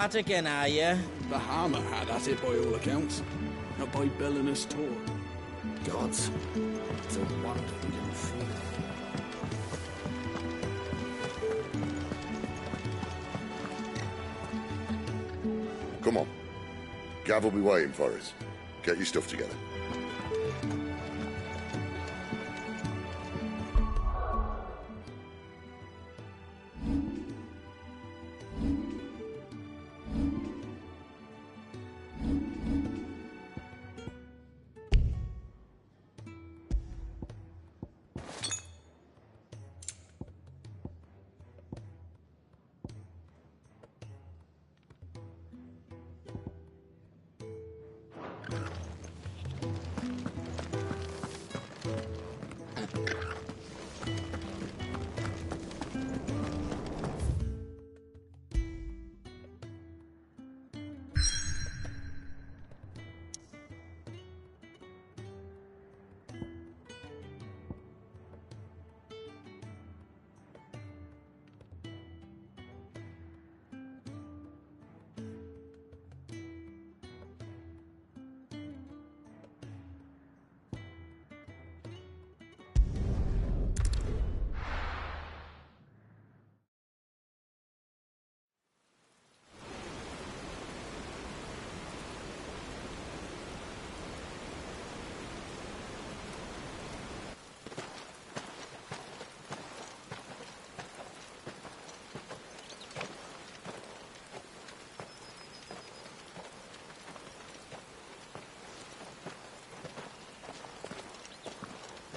At again, are you? The hammer had at it by all accounts. Not by belling us taught. Gods, it's a wonderful little fool. Come on. Gav will be waiting for us. Get your stuff together.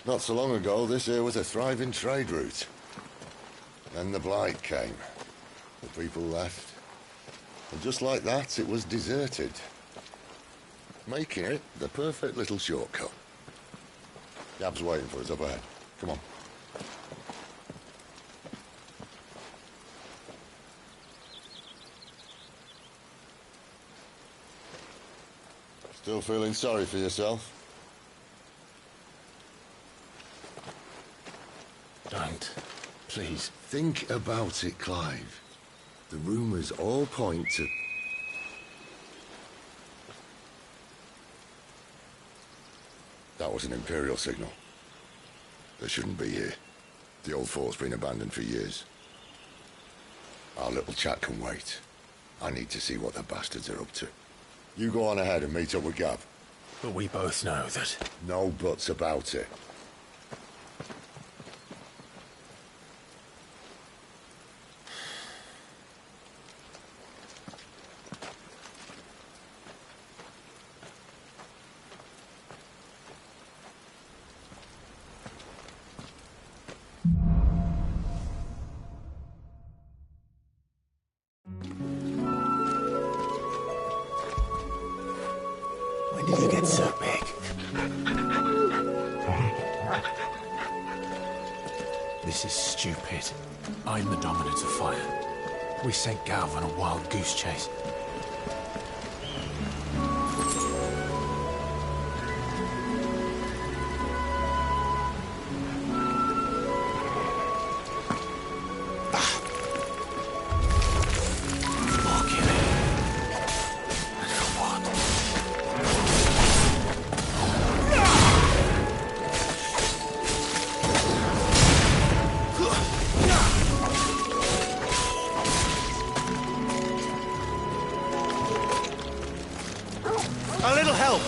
Not so long ago, this here was a thriving trade route. Then the blight came. The people left. And just like that, it was deserted. Making it the perfect little shortcut. Gab's waiting for us up ahead. Come on. Still feeling sorry for yourself? Don't. Please. Think about it, Clive. The rumours all point to... That was an Imperial signal. They shouldn't be here. The old fort's been abandoned for years. Our little chat can wait. I need to see what the bastards are up to. You go on ahead and meet up with Gav. But we both know that... No buts about it. When did you get so big? This is stupid. I'm the dominant of fire. We sent Gav on a wild goose chase. A little help!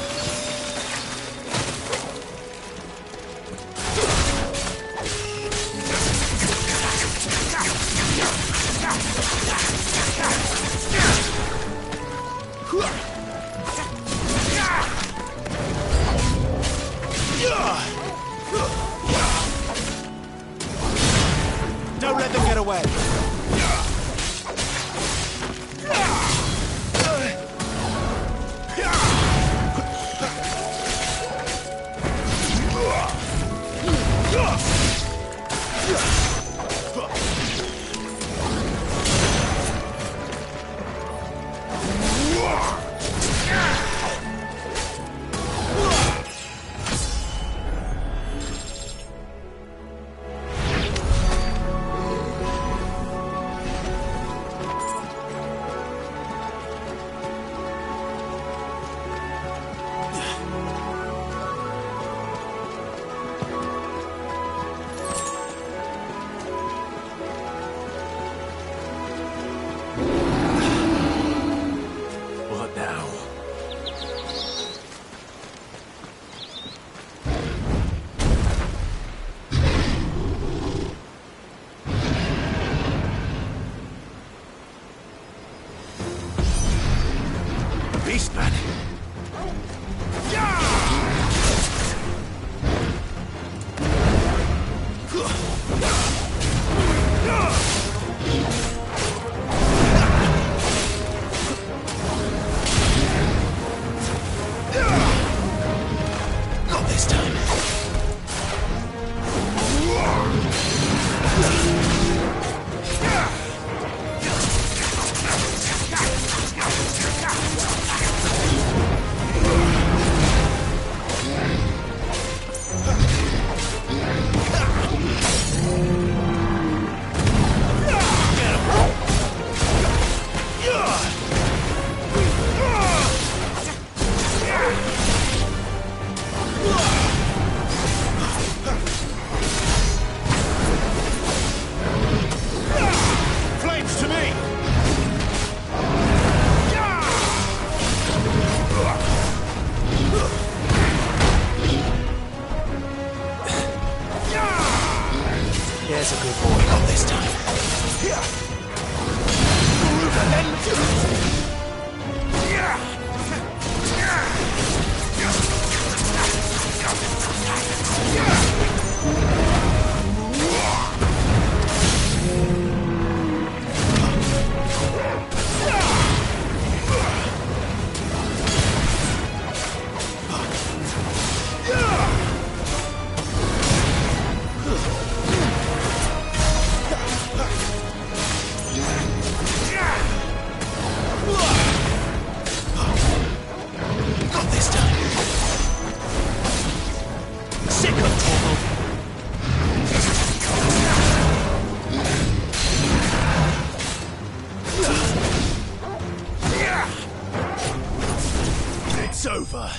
Don't let them get away! beastman. Not this time. Flames to me! There's a good boy. Not this time. Not this time. Sick of trouble. It's over.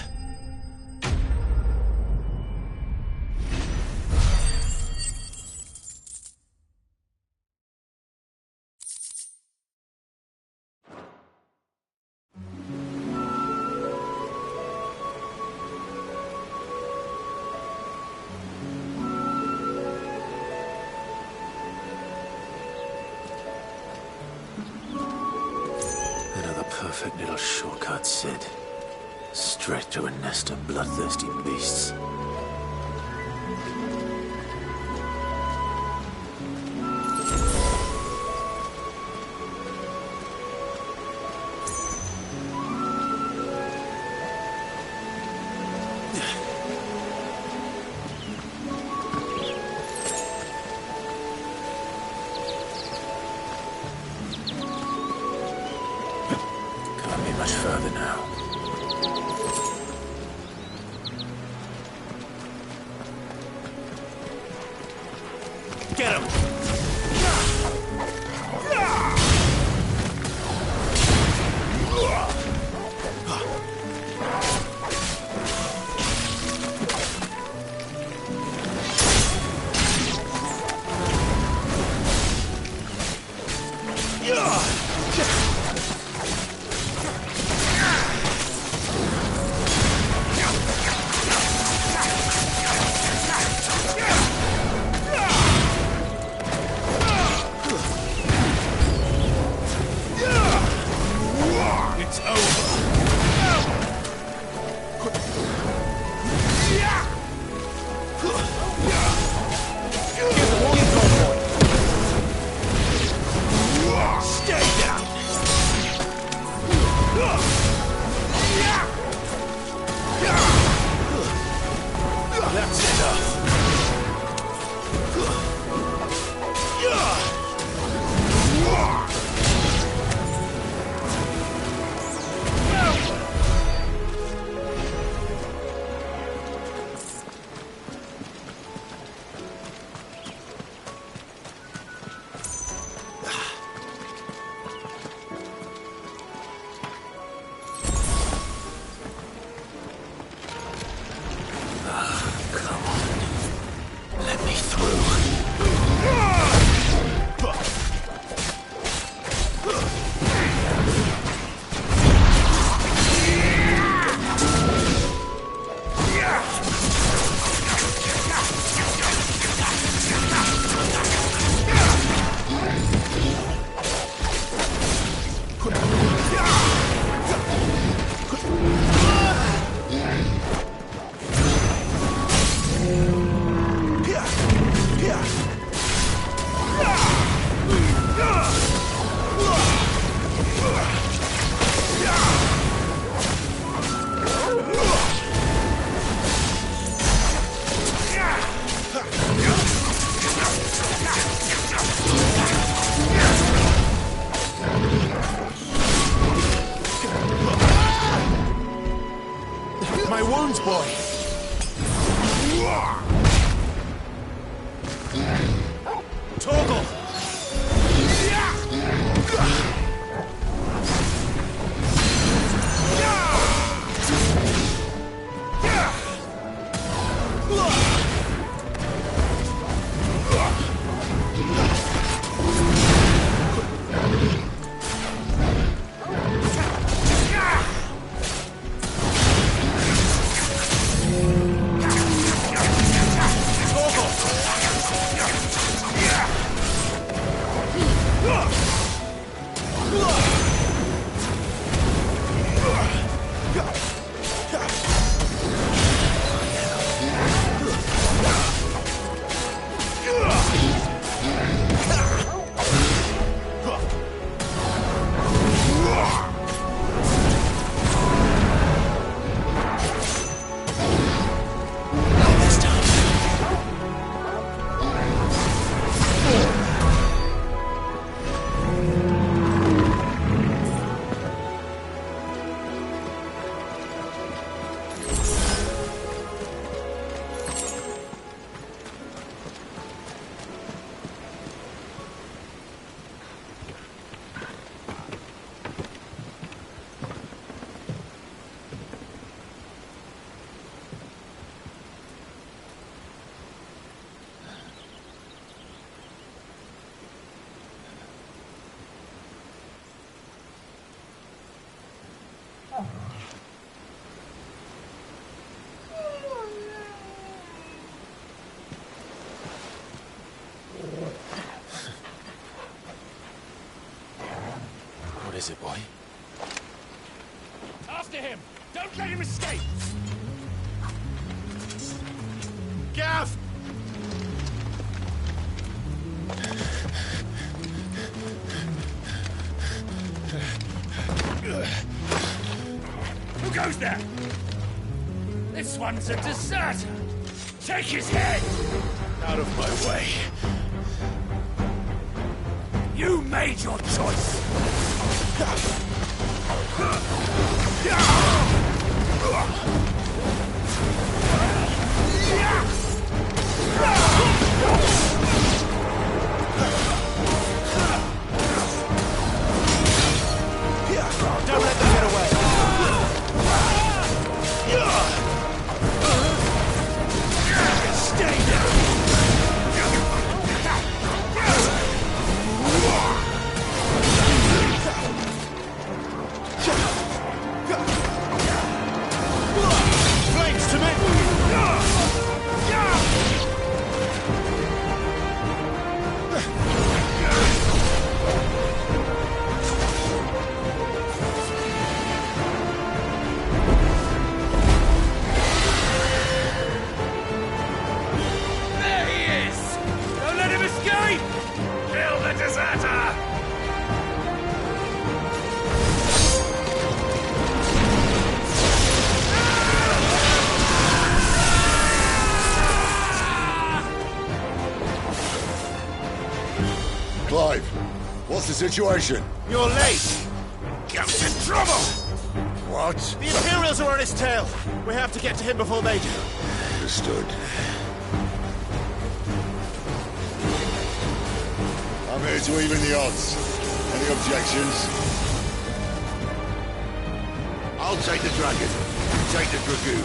Another perfect little shortcut, Sid. Straight to a nest of bloodthirsty beasts. Can't be much further now. Get him! your wounds, boy. Torgal! What is it, boy? After him! Don't let him escape! Gav! Who goes there? This one's a deserter! Take his head! Out of my way! You made your choice! Don't let them get away! Stay there! Flames to me! There he is! Don't let him escape! Kill the deserter! Clive, what's the situation? You're late! Gamp's in trouble! What? The Imperials are on his tail! We have to get to him before they do. Understood. I'm here to even the odds. Any objections? I'll take the dragon. You take the dragoon.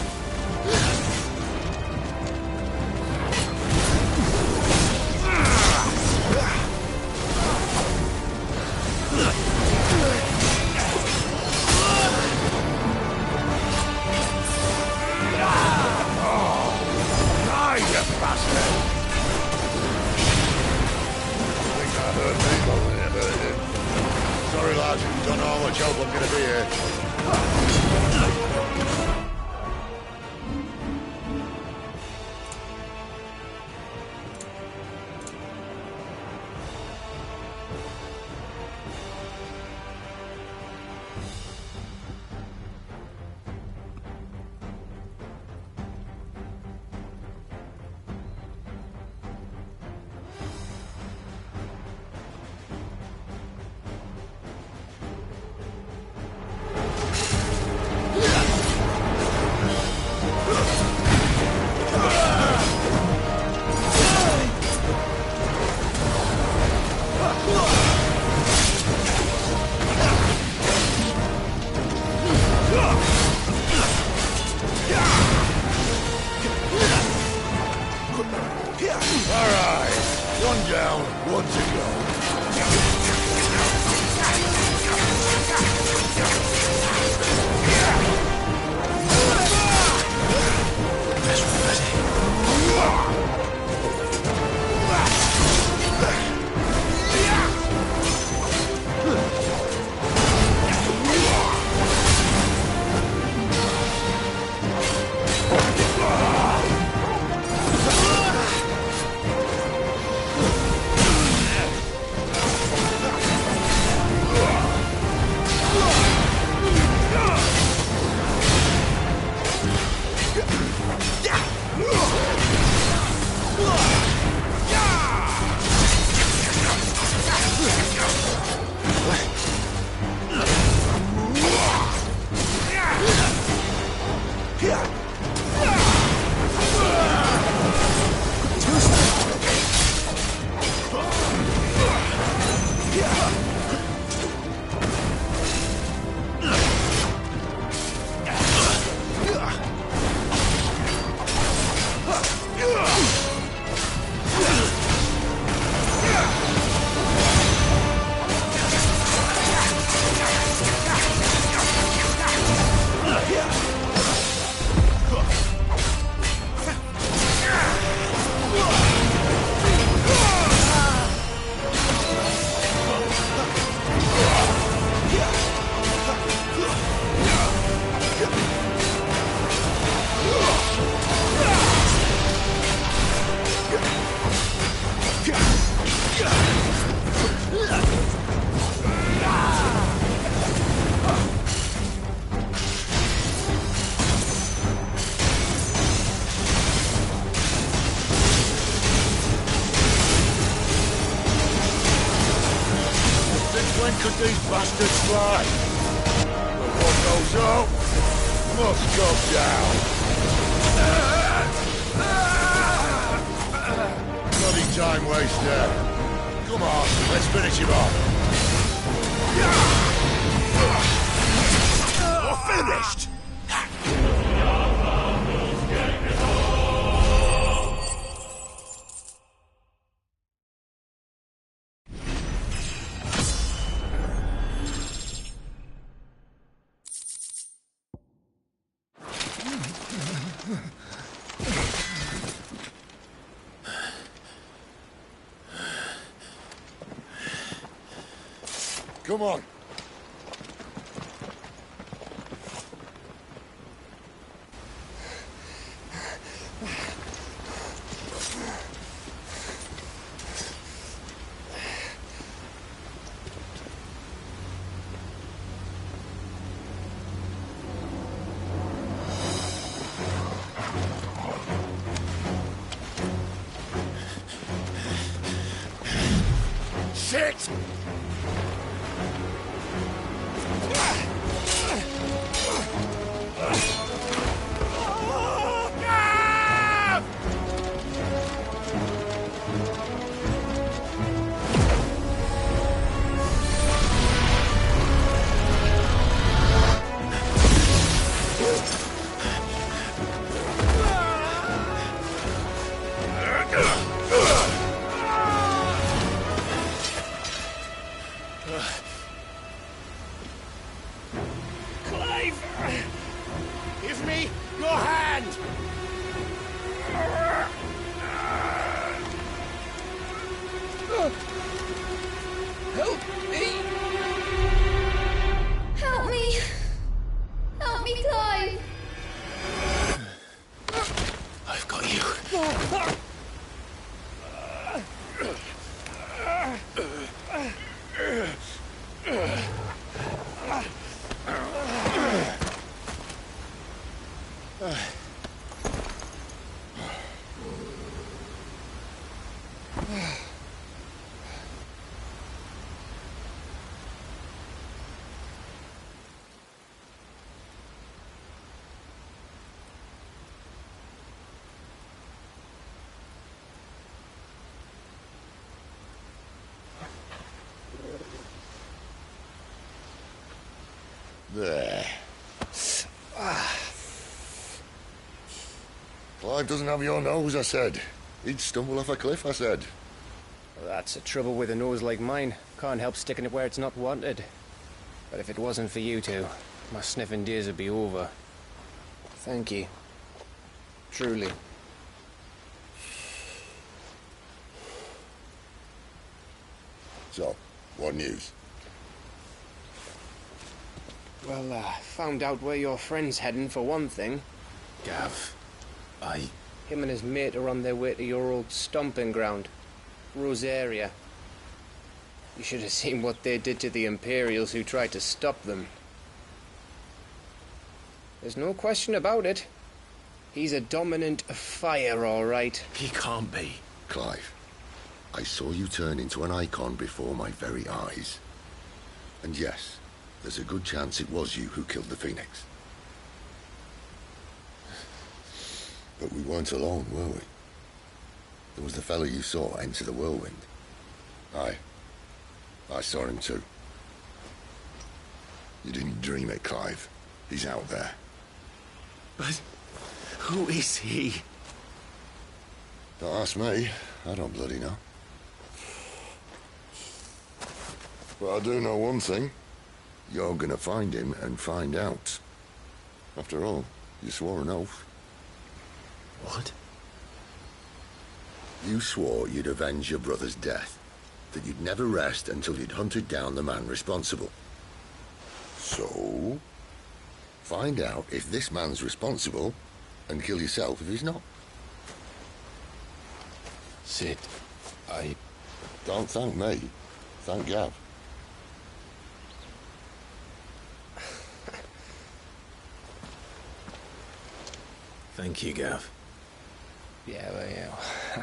Sorry, lad. Don't know how much help I'm gonna be here. bastards fly. But what goes up must come down. Bloody time waster. Come on, let's finish him off. We're finished! Come on. Shit! Clive! Give me your hand! Help me! Help me! Help me, Clive! I've got you. There. Clive doesn't have your nose, I said. He'd stumble off a cliff, I said. Well, that's the trouble with a nose like mine. Can't help sticking it where it's not wanted. But if it wasn't for you two, my sniffing days would be over. Thank you. Truly. So, what news? Well, found out where your friend's heading, for one thing. Gav, Him and his mate are on their way to your old stomping ground, Rosaria. You should have seen what they did to the Imperials who tried to stop them. There's no question about it. He's a dominant of fire, all right. He can't be. Clive, I saw you turn into an icon before my very eyes. And yes, there's a good chance it was you who killed the Phoenix. But we weren't alone, were we? There was the fellow you saw enter the whirlwind. I saw him too. You didn't dream it, Clive. He's out there. But who is he? Don't ask me. I don't bloody know. But I do know one thing. You're gonna find him and find out. After all, you swore an oath. What? You swore you'd avenge your brother's death. That you'd never rest until you'd hunted down the man responsible. So, find out if this man's responsible and kill yourself if he's not. Sid, Don't thank me. Thank Gav. Thank you, Gav. Yeah, well, yeah.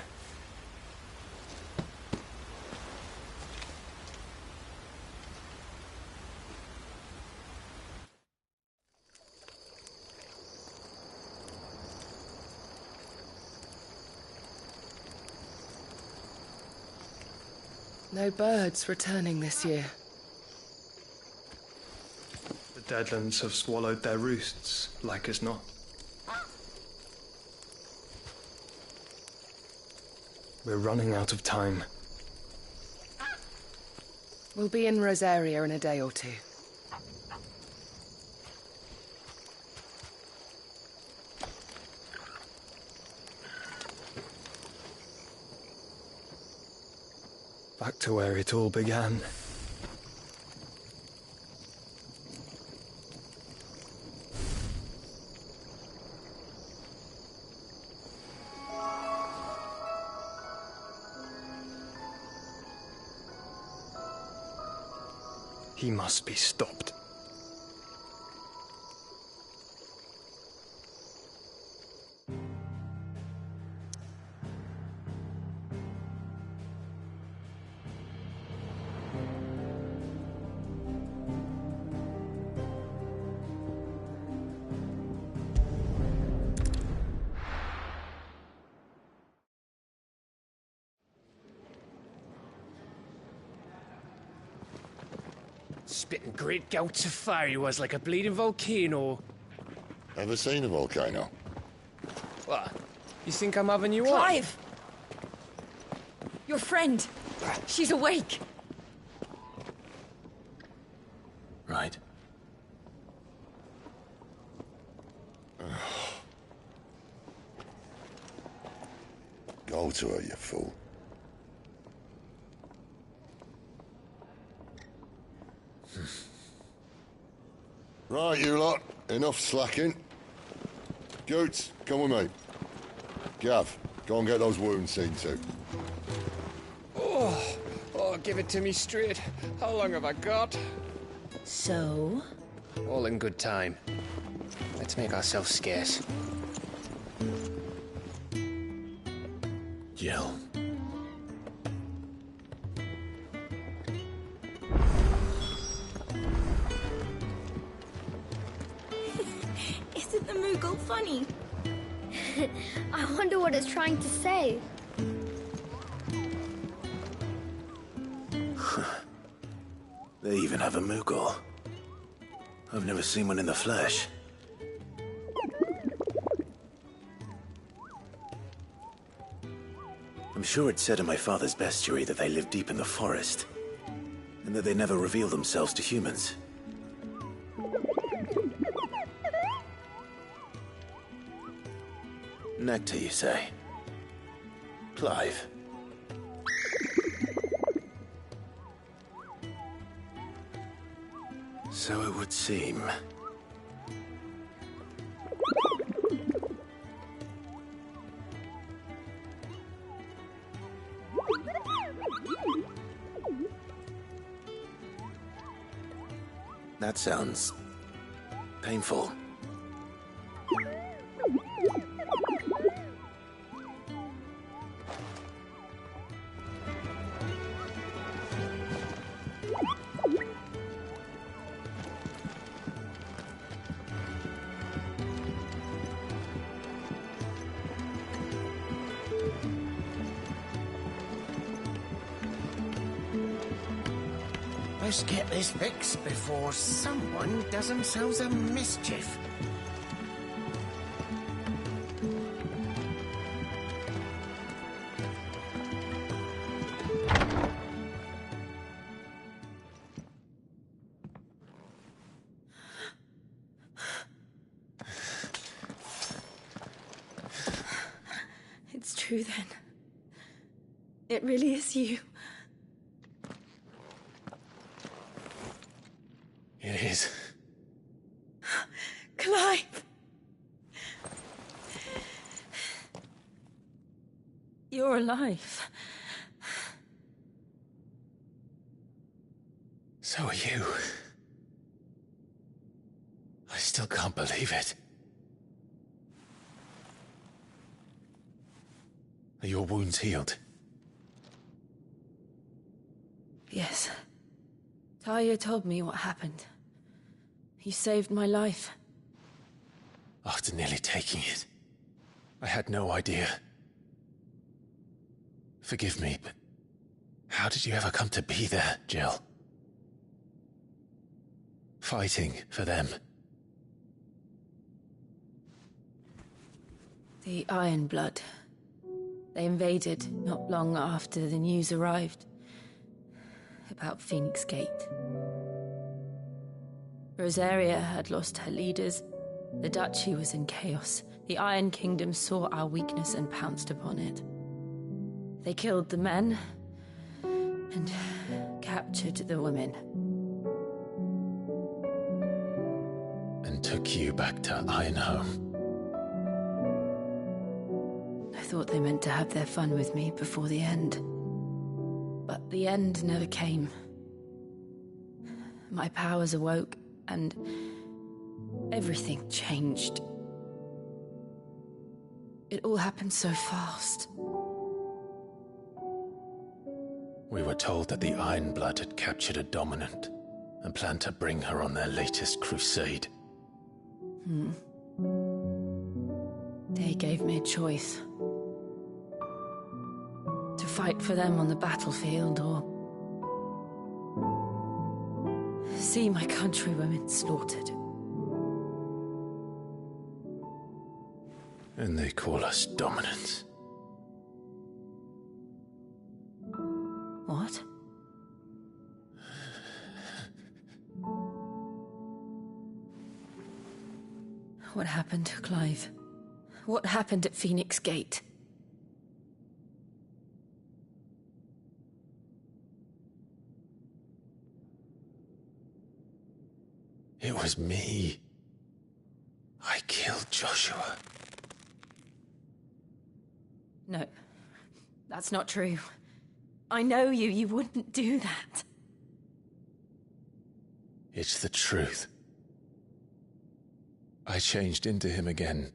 No birds returning this year. The Deadlands have swallowed their roosts, like as not. We're running out of time. We'll be in Rosaria in a day or two. Back to where it all began. He must be stopped. Spitting great gouts of fire he was, like a bleeding volcano. Ever seen a volcano? What? You think I'm having you on? Clive! Your friend! She's awake! Right. Go to her, you fool. Right, you lot. Enough slacking. Goots, come with me. Gav, go and get those wounds seen to. Oh, give it to me straight. How long have I got? So? All in good time. Let's make ourselves scarce. Jill. Isn't the Moogle funny? I wonder what it's trying to say. They even have a Moogle. I've never seen one in the flesh. I'm sure it said in my father's bestiary that they live deep in the forest, and that they never reveal themselves to humans. Nectar, you say? Clive. So it would seem. That sounds painful. Let's get this fixed before someone does themselves a mischief. It's true then. It really is you. It is. Clive! You're alive. So are you. I still can't believe it. Are your wounds healed? Yes. Talia told me what happened. You saved my life. After nearly taking it, I had no idea. Forgive me, but How did you ever come to be there, Jill? Fighting for them. The Iron Blood. They invaded not long after the news arrived about Phoenix Gate. Rosaria had lost her leaders. The Duchy was in chaos. The Iron Kingdom saw our weakness and pounced upon it. They killed the men and captured the women. And took you back to Ironhome. I thought they meant to have their fun with me before the end. But the end never came. My powers awoke, and everything changed. It all happened so fast. We were told that the Iron Blood had captured a dominant and planned to bring her on their latest crusade. They gave me a choice. To fight for them on the battlefield, or see my countrywomen slaughtered. And they call us dominants. What? What happened, Clive? What happened at Phoenix Gate? It was me. I killed Joshua. No, that's not true. I know you. You wouldn't do that. It's the truth. I changed into him again,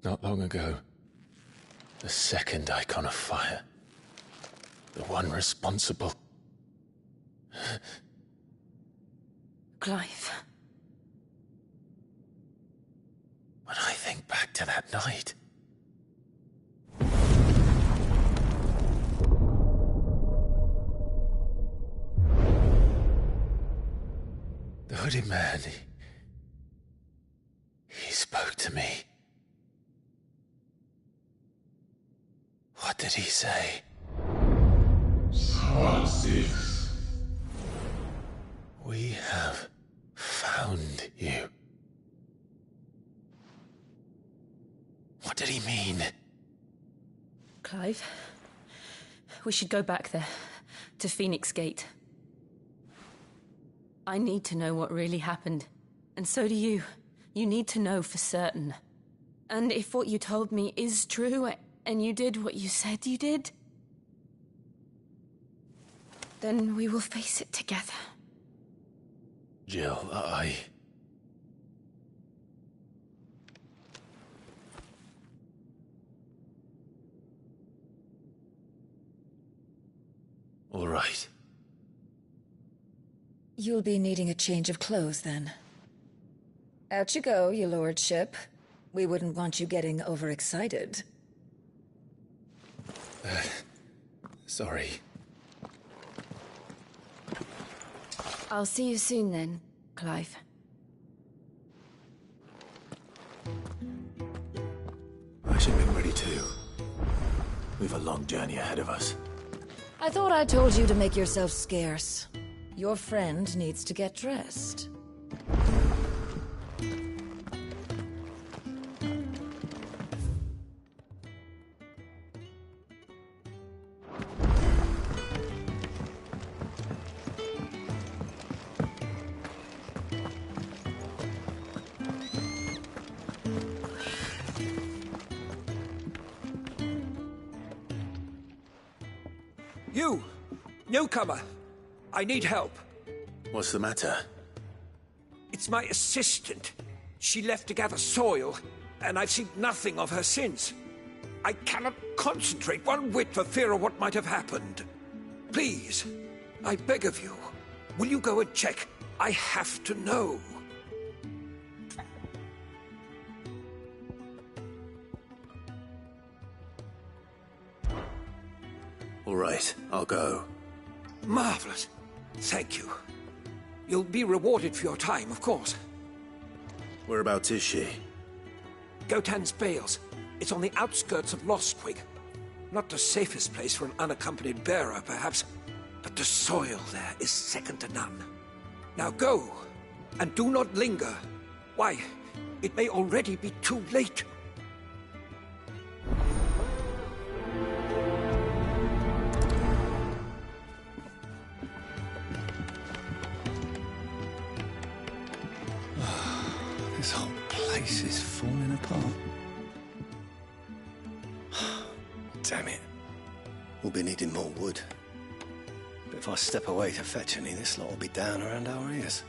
not long ago. The second icon of fire. The one responsible. Clive. When I think back to that night... The hooded man, he spoke to me. What did he say? Squad 6. We have found you. What did he mean? Clive, we should go back there, to Phoenix Gate. I need to know what really happened, and so do you. You need to know for certain. And if what you told me is true, and you did what you said you did, then we will face it together. Jill, All right. You'll be needing a change of clothes, then. Out you go, your lordship. We wouldn't want you getting overexcited. Sorry. I'll see you soon, then, Clive. I should be ready too. We've a long journey ahead of us. I thought I told you to make yourself scarce. Your friend needs to get dressed. You! Newcomer! I need help. What's the matter? It's my assistant. She left to gather soil, and I've seen nothing of her since. I cannot concentrate one whit for fear of what might have happened. Please, I beg of you, will you go and check? I have to know. All right, I'll go. Marvelous. Thank you. You'll be rewarded for your time, of course. Whereabouts is she? Gotan's Bales. It's on the outskirts of Lostwig. Not the safest place for an unaccompanied bearer, perhaps, but the soil there is second to none. Now go, and do not linger. Why, it may already be too late. This whole place is falling apart. Damn it. We'll be needing more wood. But if I step away to fetch any, this lot will be down around our ears.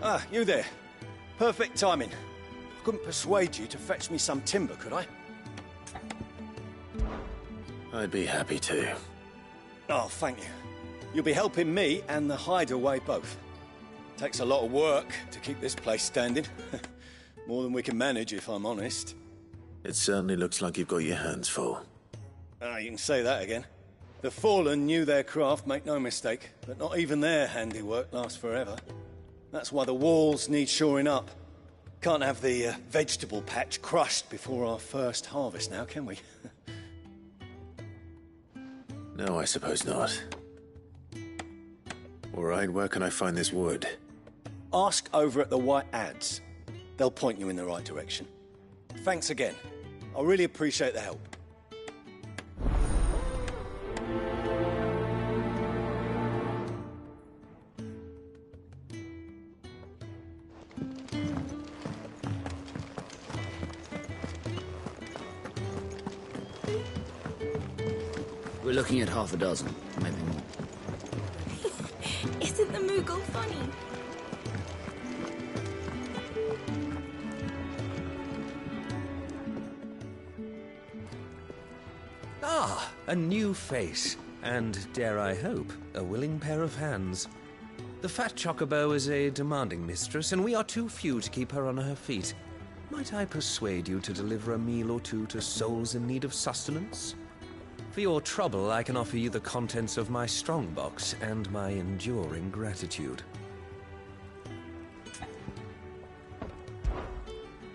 Ah, you there. Perfect timing. I couldn't persuade you to fetch me some timber, could I? I'd be happy to. Oh, thank you. You'll be helping me and the hideaway both. Takes a lot of work to keep this place standing. More than we can manage, if I'm honest. It certainly looks like you've got your hands full. Ah, you can say that again. The Fallen knew their craft, make no mistake, but not even their handiwork lasts forever. That's why the walls need shoring up. Can't have the vegetable patch crushed before our first harvest now, can we? No, I suppose not. All right, where can I find this wood? Ask over at the White Adze. They'll point you in the right direction. Thanks again. I really appreciate the help. We're looking at half a dozen, maybe more. Isn't the Moogle funny? Ah, a new face. And, dare I hope, a willing pair of hands. The fat chocobo is a demanding mistress, and we are too few to keep her on her feet. Might I persuade you to deliver a meal or two to souls in need of sustenance? For your trouble, I can offer you the contents of my strongbox and my enduring gratitude.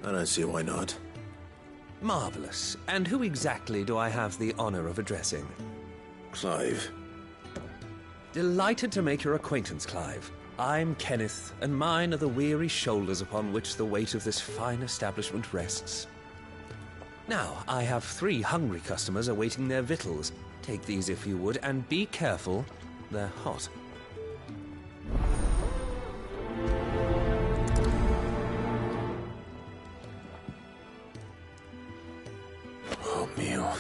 I don't see why not. Marvelous. And who exactly do I have the honor of addressing? Clive. Delighted to make your acquaintance, Clive. I'm Kenneth, and mine are the weary shoulders upon which the weight of this fine establishment rests. Now, I have 3 hungry customers awaiting their victuals. Take these if you would, and be careful, they're hot. Oh, meal.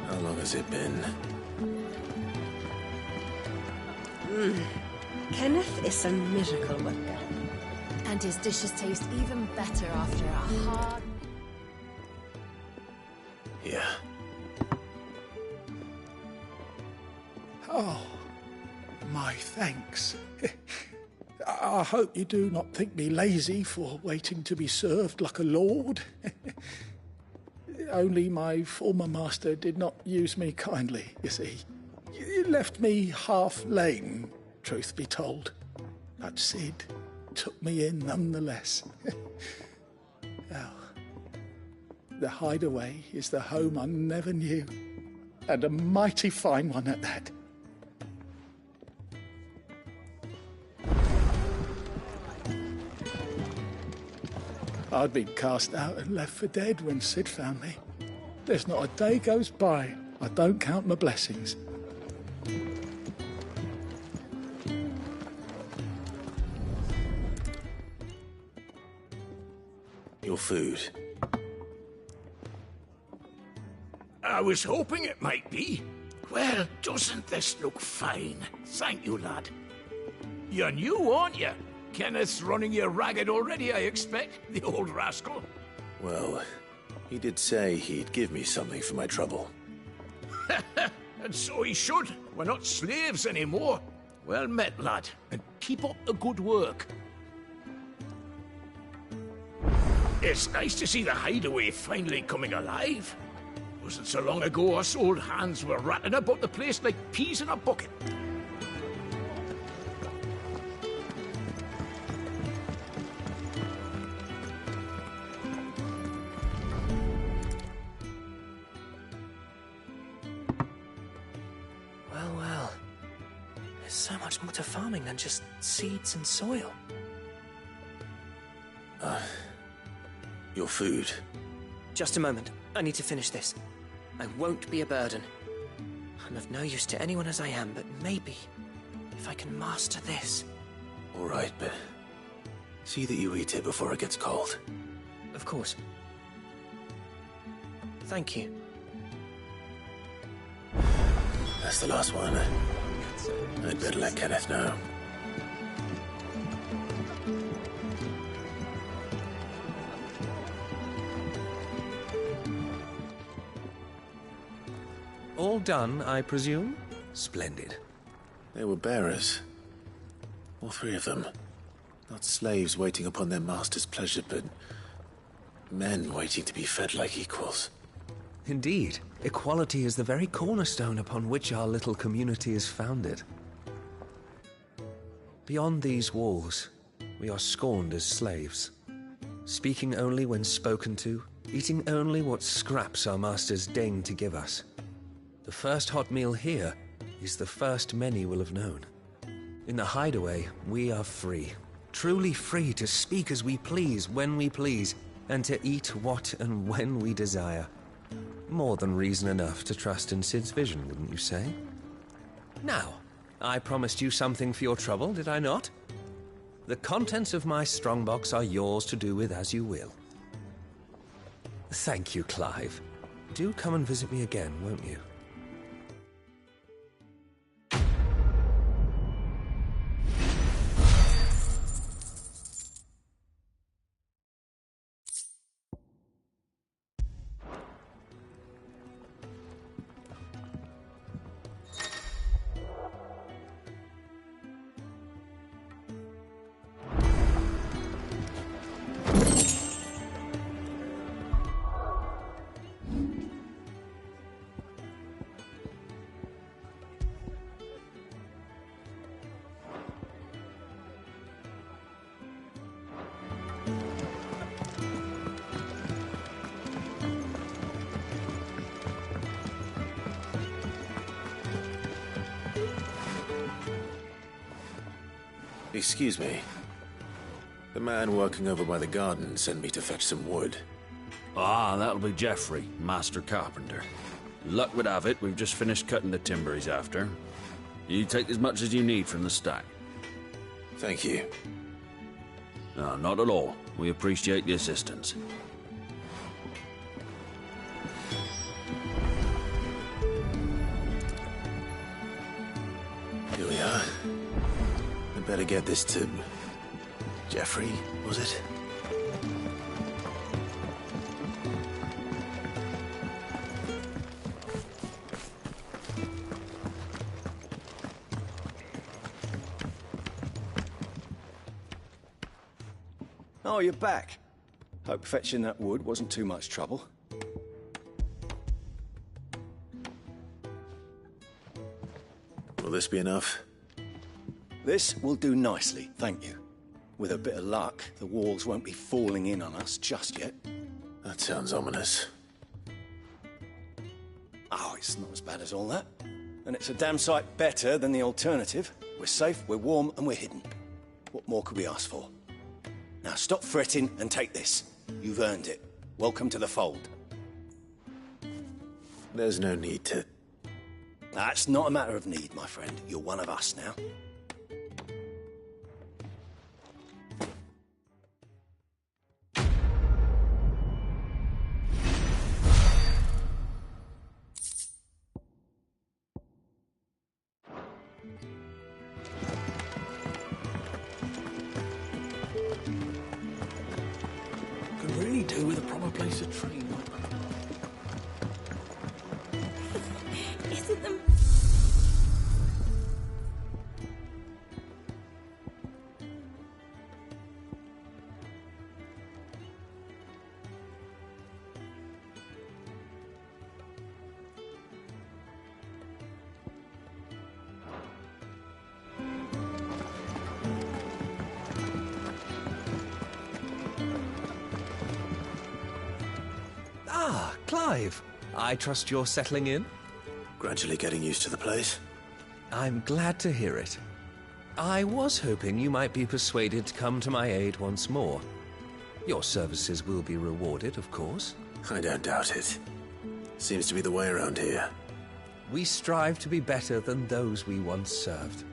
How long has it been? Kenneth is a miracle worker. And his dishes taste even better after a hard... Yeah. Oh, my thanks. I hope you do not think me lazy for waiting to be served like a lord. Only my former master did not use me kindly, you see. He left me half lame, truth be told. But Sid took me in nonetheless. Well, the hideaway is the home I never knew, and a mighty fine one at that. I'd been cast out and left for dead when Sid found me. There's not a day goes by I don't count my blessings. Your food. I was hoping it might be. Well, doesn't this look fine? Thank you, lad. You're new, aren't you? Kenneth's running you ragged already, I expect, the old rascal. Well, he did say he'd give me something for my trouble. And so he should. We're not slaves anymore. Well met, lad, and keep up the good work. It's nice to see the hideaway finally coming alive. Wasn't so long ago us old hands were ratting about the place like peas in a bucket. Well, well. There's so much more to farming than just seeds and soil. Your food. Just a moment. I need to finish this. I won't be a burden. I'm of no use to anyone as I am, but maybe if I can master this. All right, but see that you eat it before it gets cold. Of course. Thank you. That's the last one. I'd better let Kenneth know. All done, I presume? Splendid. They were bearers. All three of them. Not slaves waiting upon their master's pleasure, but men waiting to be fed like equals. Indeed. Equality is the very cornerstone upon which our little community is founded. Beyond these walls, we are scorned as slaves. Speaking only when spoken to, eating only what scraps our masters deign to give us. The first hot meal here is the first many will have known. In the hideaway, we are free. Truly free to speak as we please, when we please, and to eat what and when we desire. More than reason enough to trust in Sid's vision, wouldn't you say? Now, I promised you something for your trouble, did I not? The contents of my strongbox are yours to do with as you will. Thank you, Clive. Do come and visit me again, won't you? Excuse me. The man working over by the garden sent me to fetch some wood. Ah, that'll be Geoffrey, master carpenter. Luck would have it, we've just finished cutting the timber he's after. You take as much as you need from the stack. Thank you. No, not at all. We appreciate the assistance. Here we are. I'd better get this to Geoffrey, was it? Oh, you're back. Hope fetching that wood wasn't too much trouble. Will this be enough? This will do nicely, thank you. With a bit of luck, the walls won't be falling in on us just yet. That sounds ominous. Oh, it's not as bad as all that. And it's a damn sight better than the alternative. We're safe, we're warm, and we're hidden. What more could we ask for? Now stop fretting and take this. You've earned it. Welcome to the fold. There's no need to... That's not a matter of need, my friend. You're one of us now. Could really do with a proper place to train. Is it the... Clive. I trust you're settling in? Gradually getting used to the place. I'm glad to hear it. I was hoping you might be persuaded to come to my aid once more. Your services will be rewarded, of course. I don't doubt it. Seems to be the way around here. We strive to be better than those we once served.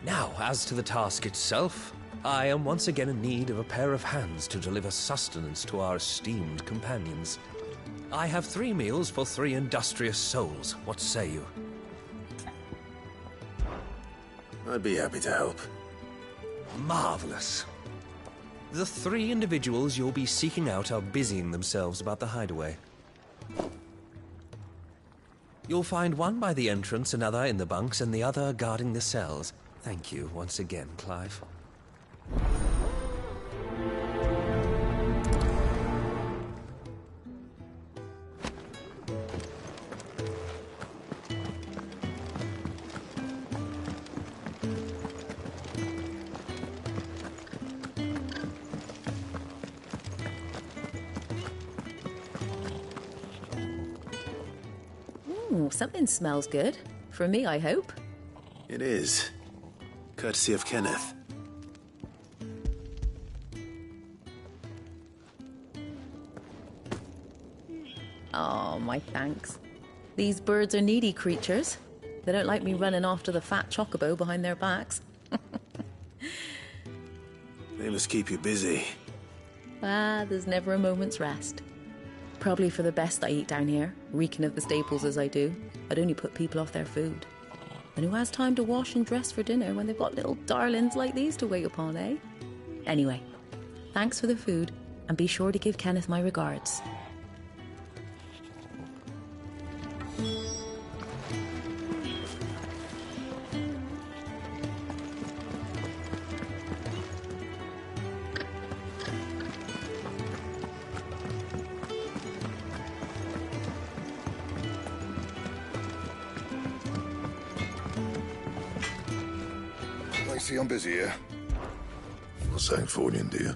Now, as to the task itself, I am once again in need of a pair of hands to deliver sustenance to our esteemed companions. I have 3 meals for 3 industrious souls. What say you? I'd be happy to help. Marvelous. The 3 individuals you'll be seeking out are busying themselves about the hideaway. You'll find one by the entrance, another in the bunks, and the other guarding the cells. Thank you once again, Clive. Ooh, something smells good. For me, I hope. It is. Courtesy of Kenneth. Oh, my thanks. These birds are needy creatures. They don't like me running after the fat chocobo behind their backs. They must keep you busy. There's never a moment's rest. Probably for the best I eat down here, reeking of the staples as I do. I'd only put people off their food. And who has time to wash and dress for dinner when they've got little darlings like these to wait upon, eh? Anyway, thanks for the food, and be sure to give Kenneth my regards. I see I'm busy here. What's that for you, dear?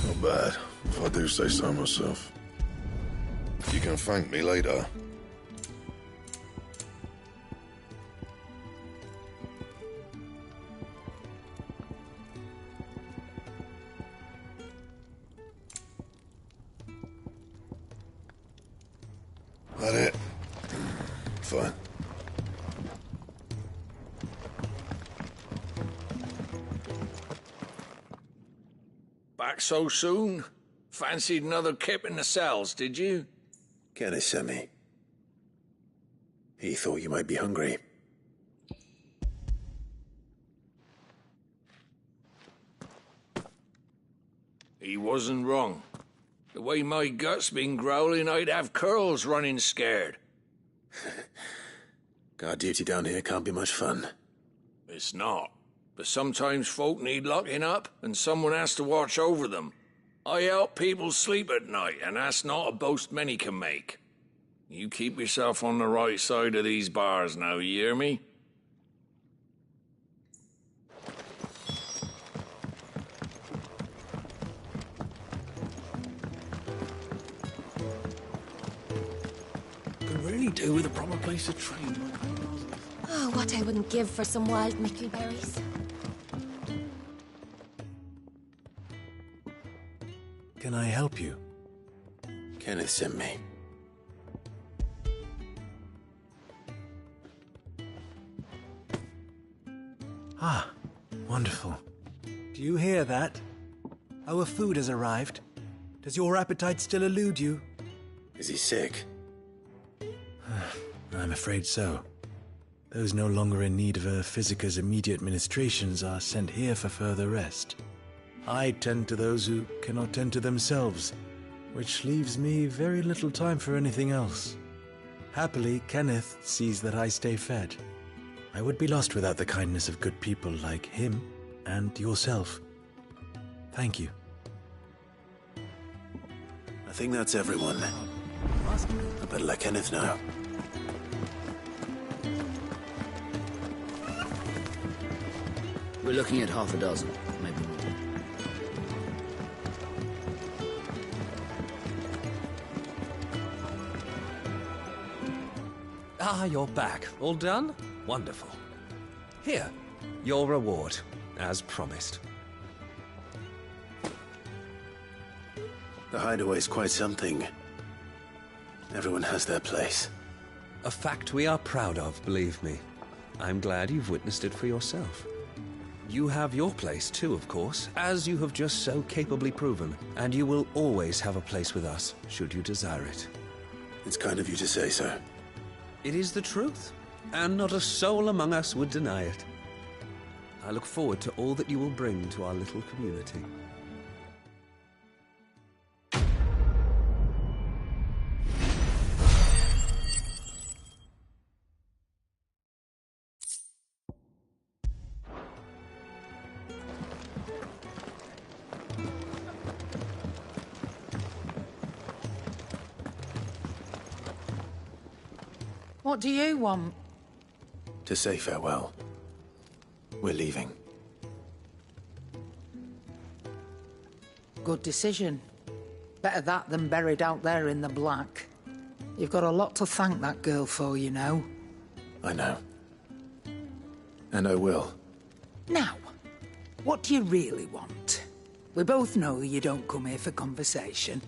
Not bad, if I do say so myself. You can thank me later. That it? Fine. Back so soon? Fancied another kip in the cells, did you? Kenneth sent me. He thought you might be hungry. He wasn't wrong. The way my gut's been growling, I'd have curls running scared. Guard duty down here can't be much fun. It's not. But sometimes folk need locking up, and someone has to watch over them. I help people sleep at night, and that's not a boast many can make. You keep yourself on the right side of these bars now, you hear me? Could really do with a proper place to train. Oh, what I wouldn't give for some wild mickleberries. Can I help you? Kenneth sent me. Ah, wonderful. Do you hear that? Our food has arrived. Does your appetite still elude you? Is he sick? I'm afraid so. Those no longer in need of a physicker's immediate ministrations are sent here for further rest. I tend to those who cannot tend to themselves, which leaves me very little time for anything else. Happily, Kenneth sees that I stay fed. I would be lost without the kindness of good people like him and yourself. Thank you. I think that's everyone. I better let Kenneth know. We're looking at half a dozen, maybe more. Ah, you're back. All done? Wonderful. Here, your reward, as promised. The hideaway's quite something. Everyone has their place. A fact we are proud of, believe me. I'm glad you've witnessed it for yourself. You have your place too, of course, as you have just so capably proven, and you will always have a place with us, should you desire it. It's kind of you to say so. It is the truth, and not a soul among us would deny it. I look forward to all that you will bring to our little community. What do you want? To say farewell. We're leaving. Good decision. Better that than buried out there in the black. You've got a lot to thank that girl for, you know. I know. And I will. Now, what do you really want? We both know you don't come here for conversation.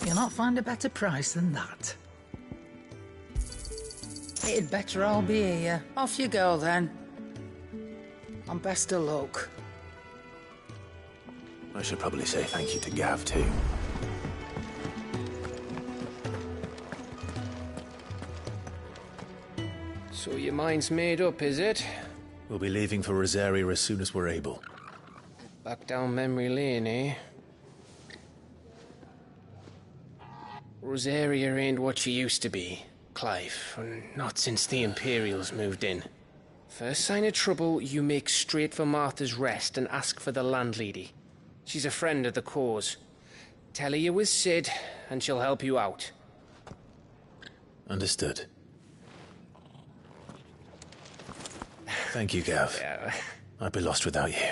You'll not find a better price than that. It'd better all be here. Off you go, then. And best of luck. I should probably say thank you to Gav, too. So your mind's made up, is it? We'll be leaving for Rosaria as soon as we're able. Back down memory lane, eh? Rosaria ain't what she used to be, Clive. Not since the Imperials moved in. First sign of trouble, you make straight for Martha's Rest and ask for the landlady. She's a friend of the cause. Tell her you was Sid, and she'll help you out. Understood. Thank you, Gav. Yeah. I'd be lost without you.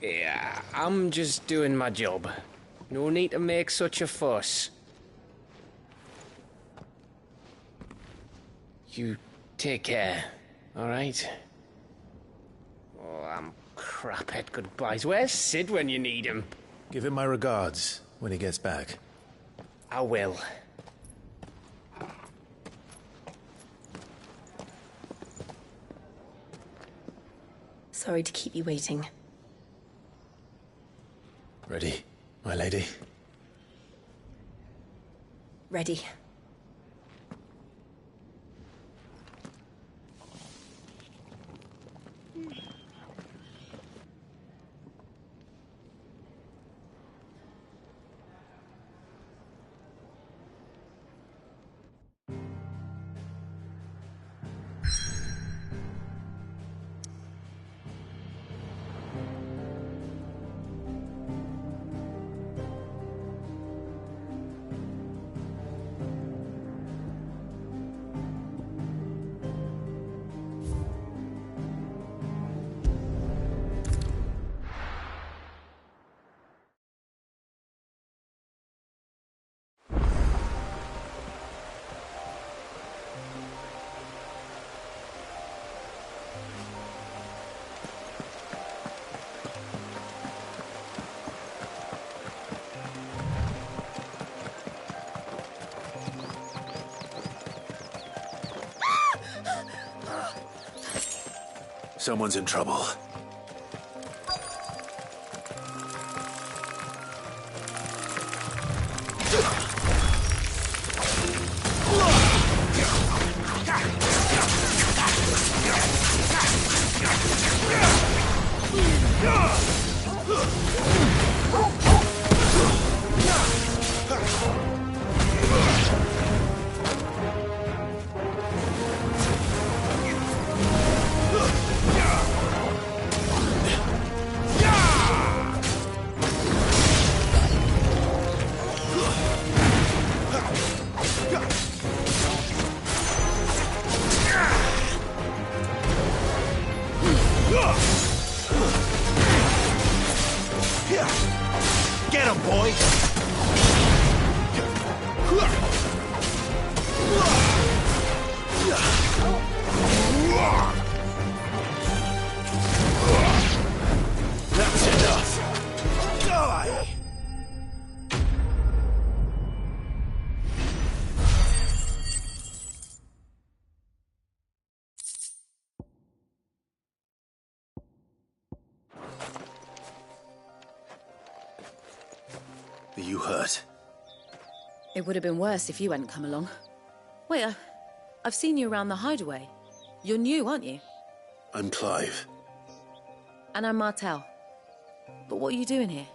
Yeah, I'm just doing my job. No need to make such a fuss. You take care, all right? Oh, I'm crap at goodbyes. Where's Sid when you need him? Give him my regards when he gets back. I will. Sorry to keep you waiting. Ready, my lady? Ready. Someone's in trouble. Are you hurt? It would have been worse if you hadn't come along. Wait, I've seen you around the hideaway. You're new, aren't you? I'm Clive. And I'm Martel. But what are you doing here?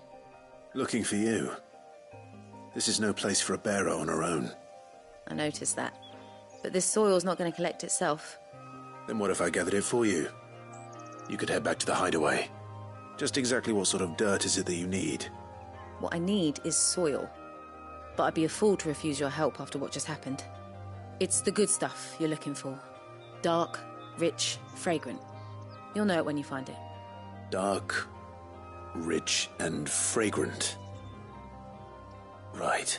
Looking for you. This is no place for a bearer on her own. I noticed that. But this soil's not going to collect itself. Then what if I gathered it for you? You could head back to the hideaway. Just exactly what sort of dirt is it that you need? What I need is soil. But I'd be a fool to refuse your help after what just happened. It's the good stuff you're looking for. Dark, rich, fragrant. You'll know it when you find it. Dark, rich, and fragrant. Right.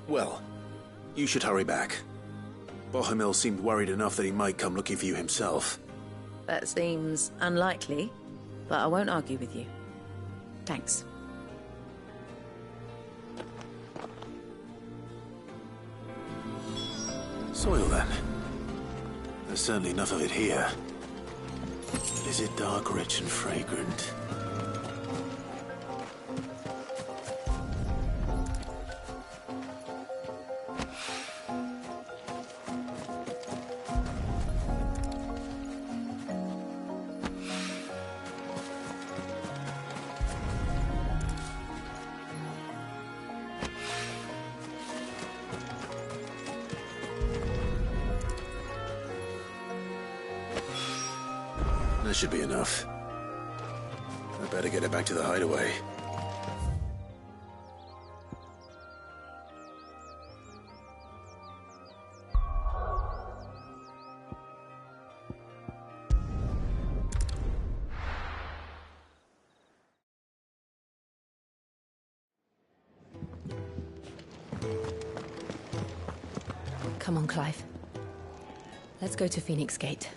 Well, you should hurry back. Bohemil seemed worried enough that he might come looking for you himself. That seems unlikely, but I won't argue with you. Thanks. Soil, then. There's certainly enough of it here. But is it dark, rich, and fragrant? That should be enough. I better get it back to the hideaway. Come on, Clive. Let's go to Phoenix Gate.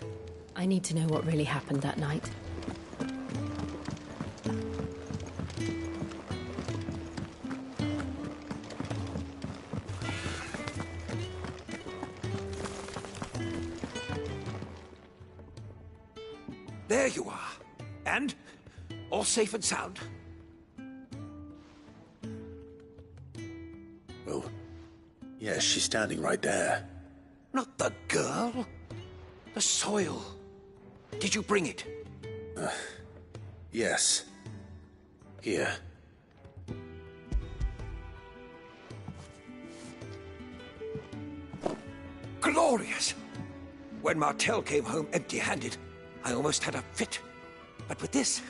I need to know what really happened that night. There you are. And? All safe and sound? Well, yes, she's standing right there. Not the girl. The soil. Did you bring it? Yes. Here. Glorious! When Martel came home empty-handed, I almost had a fit. But with this,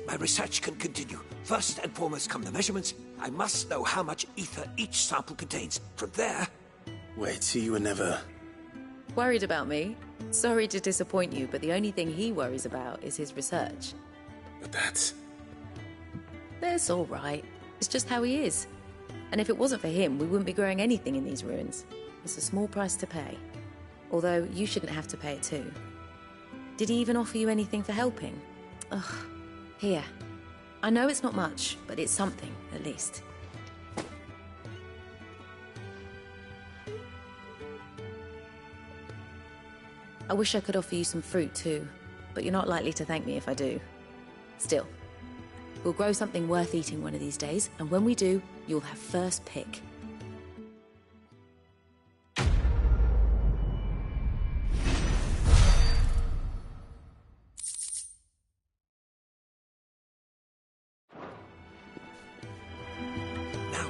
my research can continue. First and foremost come the measurements. I must know how much ether each sample contains. From there... Wait, so you were never... Worried about me? Sorry to disappoint you, but the only thing he worries about is his research. But that's all right. It's just how he is. And if it wasn't for him, we wouldn't be growing anything in these ruins. It's a small price to pay. Although, you shouldn't have to pay it too. Did he even offer you anything for helping? Ugh. Here. I know it's not much, but it's something, at least. I wish I could offer you some fruit too, but you're not likely to thank me if I do. Still, we'll grow something worth eating one of these days, and when we do, you'll have first pick.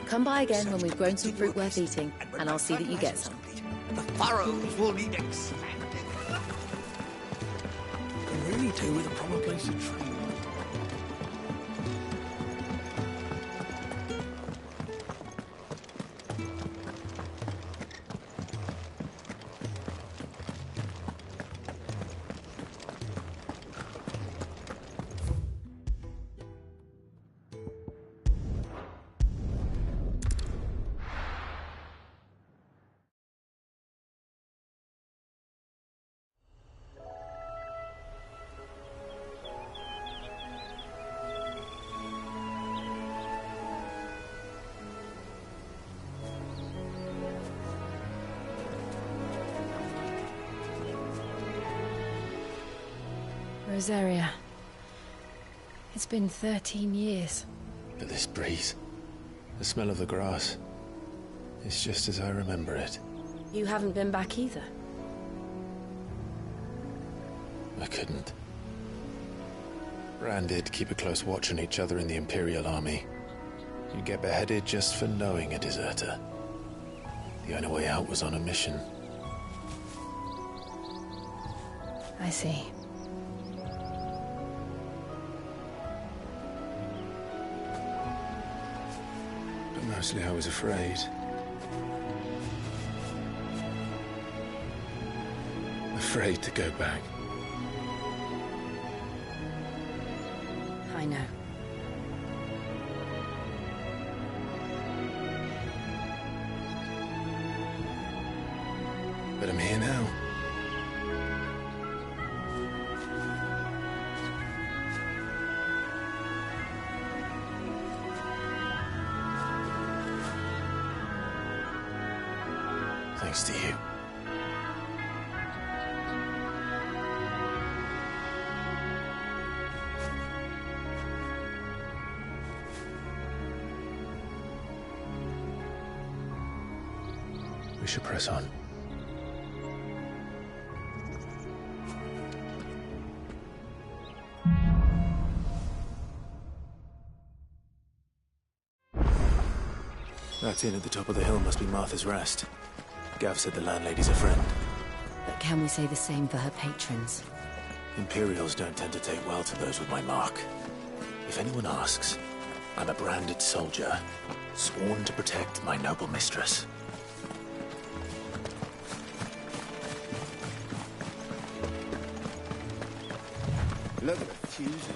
Come by again when we've grown some fruit worth eating, and I'll see that you get some. The furrows will need expanding. Can really do with a proper place to train. Rosaria. It's been 13 years. But this breeze, the smell of the grass, it's just as I remember it. You haven't been back either. I couldn't. Bran did keep a close watch on each other in the Imperial Army. You'd get beheaded just for knowing a deserter. The only way out was on a mission. I see. But mostly I was afraid. Afraid to go back. I know. But I'm here now. Thanks to you. We should press on. That inn at the top of the hill must be Martha's Rest. Gav said the landlady's a friend. But can we say the same for her patrons? Imperials don't tend to take well to those with my mark. If anyone asks, I'm a branded soldier, sworn to protect my noble mistress. Look at the fusing.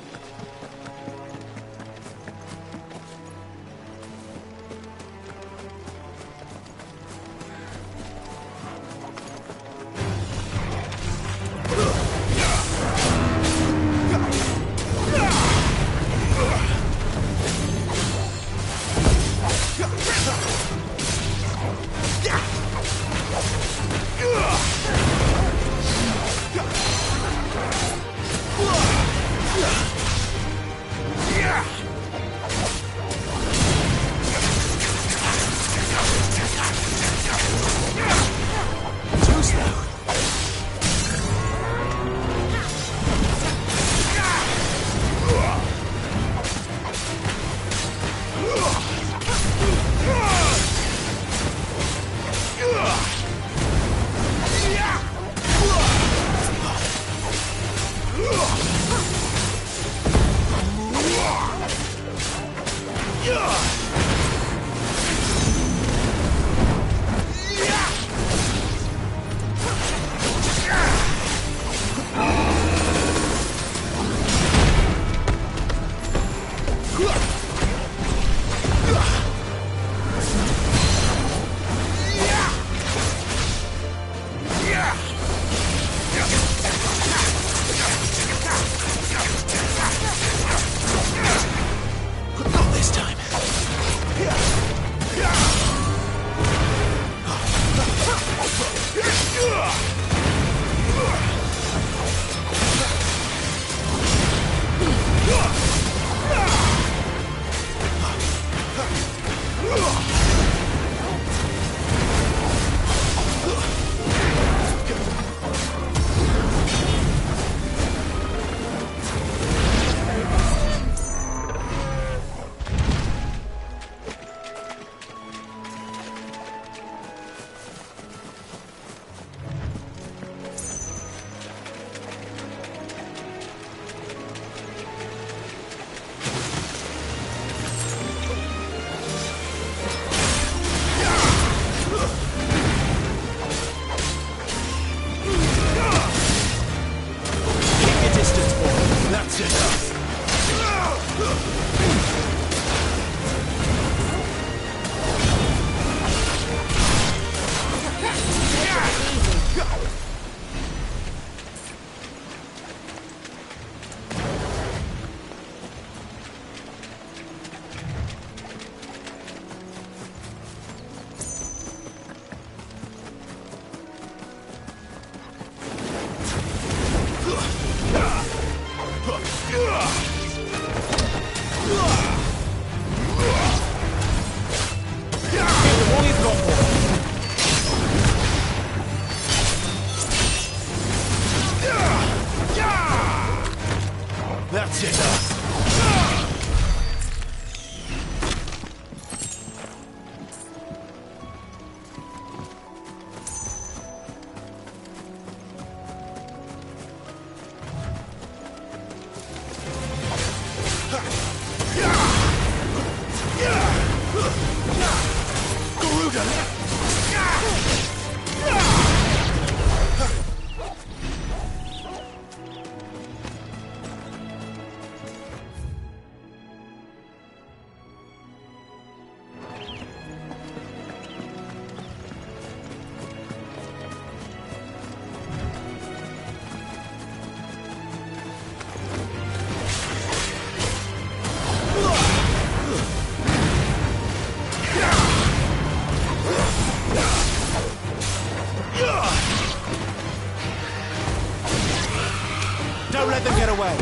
Don't let them get away!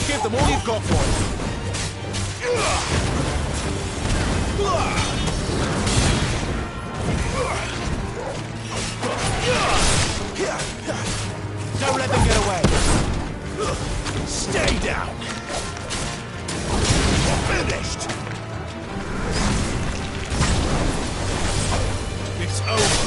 Give them all you've got for it! Don't let them get away! Stay down! Finished! It's over!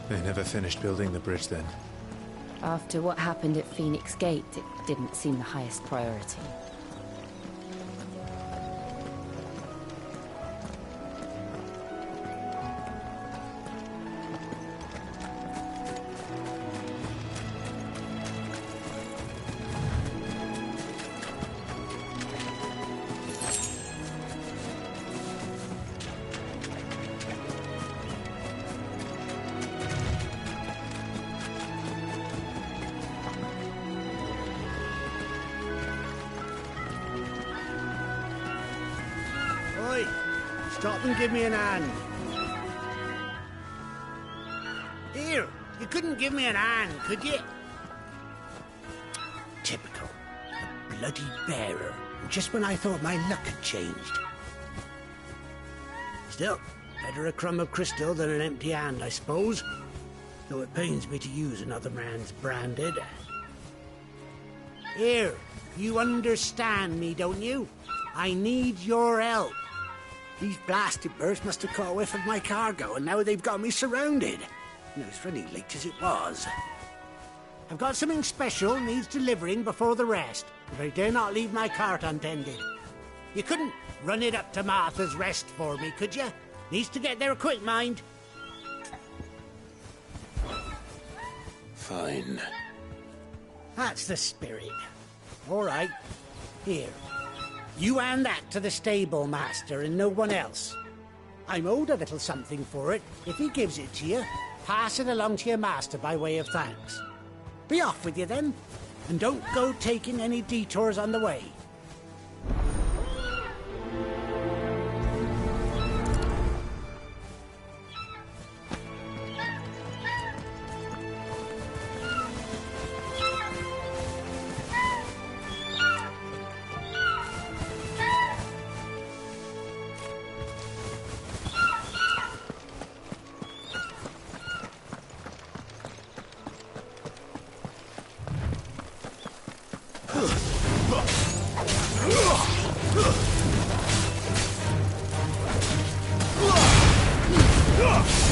They never finished building the bridge then. After what happened at Phoenix Gate, it didn't seem the highest priority. Oi! Stop and give me an hand. Here, you couldn't give me an hand, could you? Typical. A bloody bearer. Just when I thought my luck had changed. Still, better a crumb of crystal than an empty hand, I suppose. Though it pains me to use another man's branded. Here, you understand me, don't you? I need your help. These blasted birds must have caught a whiff of my cargo, and now they've got me surrounded. And it was really late as it was. I've got something special needs delivering before the rest, but I dare not leave my cart untended. You couldn't run it up to Martha's Rest for me, could you? Needs to get there quick, mind. Fine. That's the spirit. All right. Here. You hand that to the stable master and no one else. I'm owed a little something for it. If he gives it to you, pass it along to your master by way of thanks. Be off with you then, and don't go taking any detours on the way.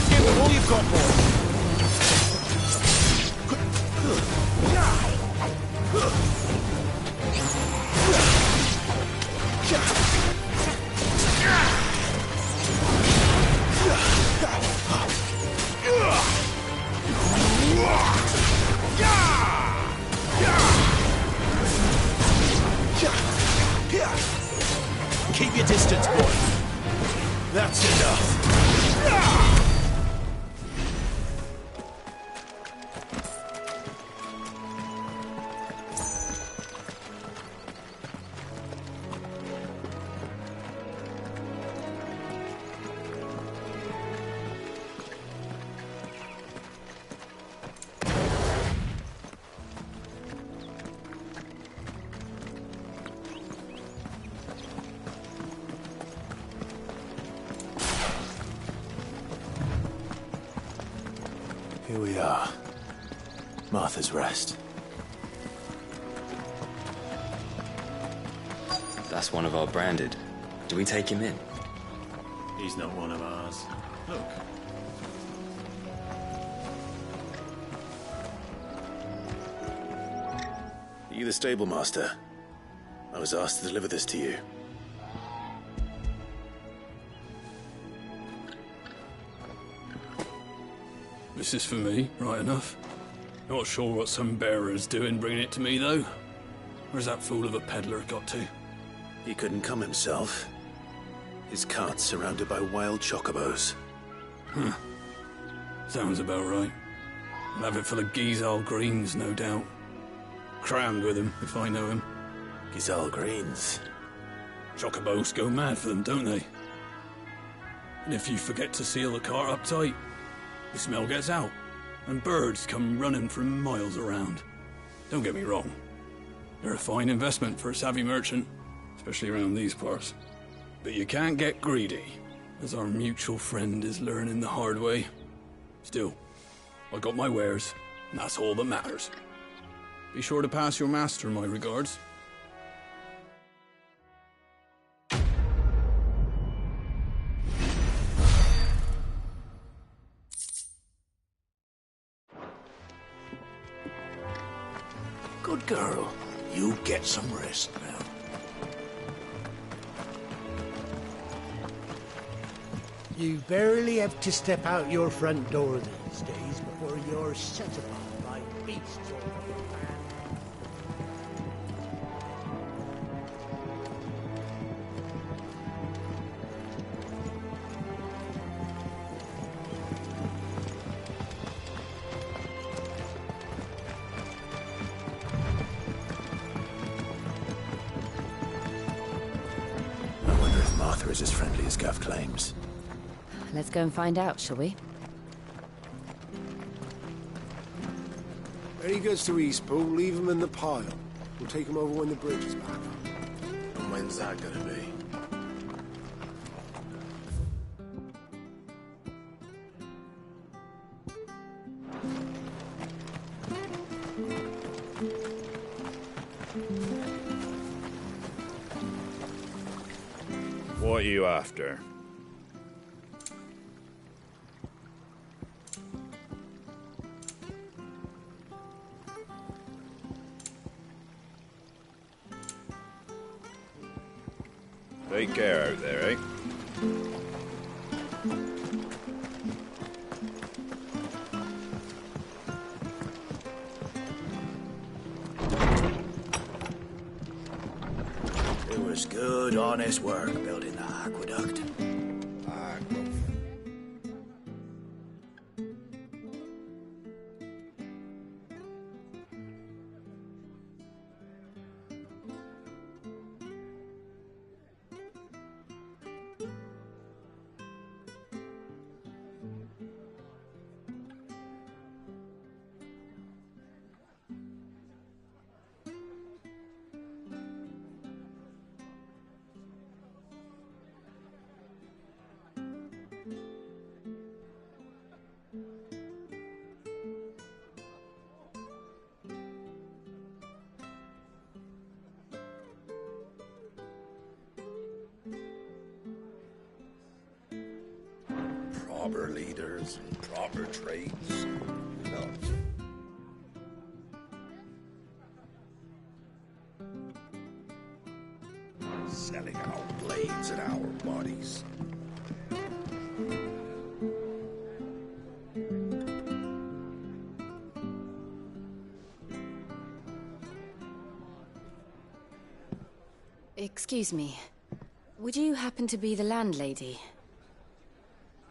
Give them all you've got, boy! Keep your distance, boy. That's enough. Here we are. Martha's Rest. That's one of our branded. Do we take him in? He's not one of ours. Look. Are you the stable master? I was asked to deliver this to you. This is for me, right enough. Not sure what some bearer's doing bringing it to me, though. Where's that fool of a peddler got to? He couldn't come himself. His cart's surrounded by wild chocobos. Huh. Sounds about right. I'll have it full of Gizal greens, no doubt. Crammed with him, if I know him. Gizal greens? Chocobos go mad for them, don't they? And if you forget to seal the cart up tight, the smell gets out, and birds come running from miles around. Don't get me wrong. They're a fine investment for a savvy merchant, especially around these parts. But you can't get greedy, as our mutual friend is learning the hard way. Still, I got my wares, and that's all that matters. Be sure to pass your master my regards. Good girl. You get some rest now. You barely have to step out your front door these days before you're set upon by beasts all over your land. I wonder if Martha is as friendly as Gav claims. Let's go and find out, shall we? When he gets to Eastpool, leave him in the pile. We'll take him over when the bridge is back up. And when's that gonna be? What are you after? Take care out there, eh? It was good, honest work building the aqueduct. Proper leaders and proper trades. Nuts. Selling our blades and our bodies. Excuse me. Would you happen to be the landlady?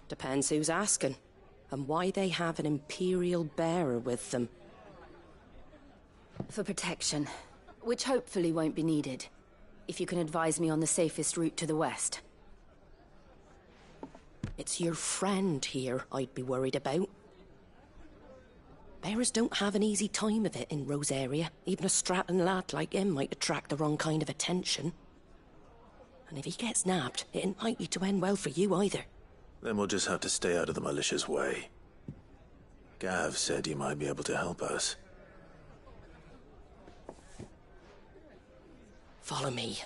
Depends who's asking, and why they have an Imperial bearer with them. For protection, which hopefully won't be needed. If you can advise me on the safest route to the west. It's your friend here I'd be worried about. Bearers don't have an easy time of it in Rosaria. Even a Stratton lad like him might attract the wrong kind of attention. And if he gets nabbed, it ain't likely to end well for you either. Then we'll just have to stay out of the militia's way. Gav said he might be able to help us. Follow me.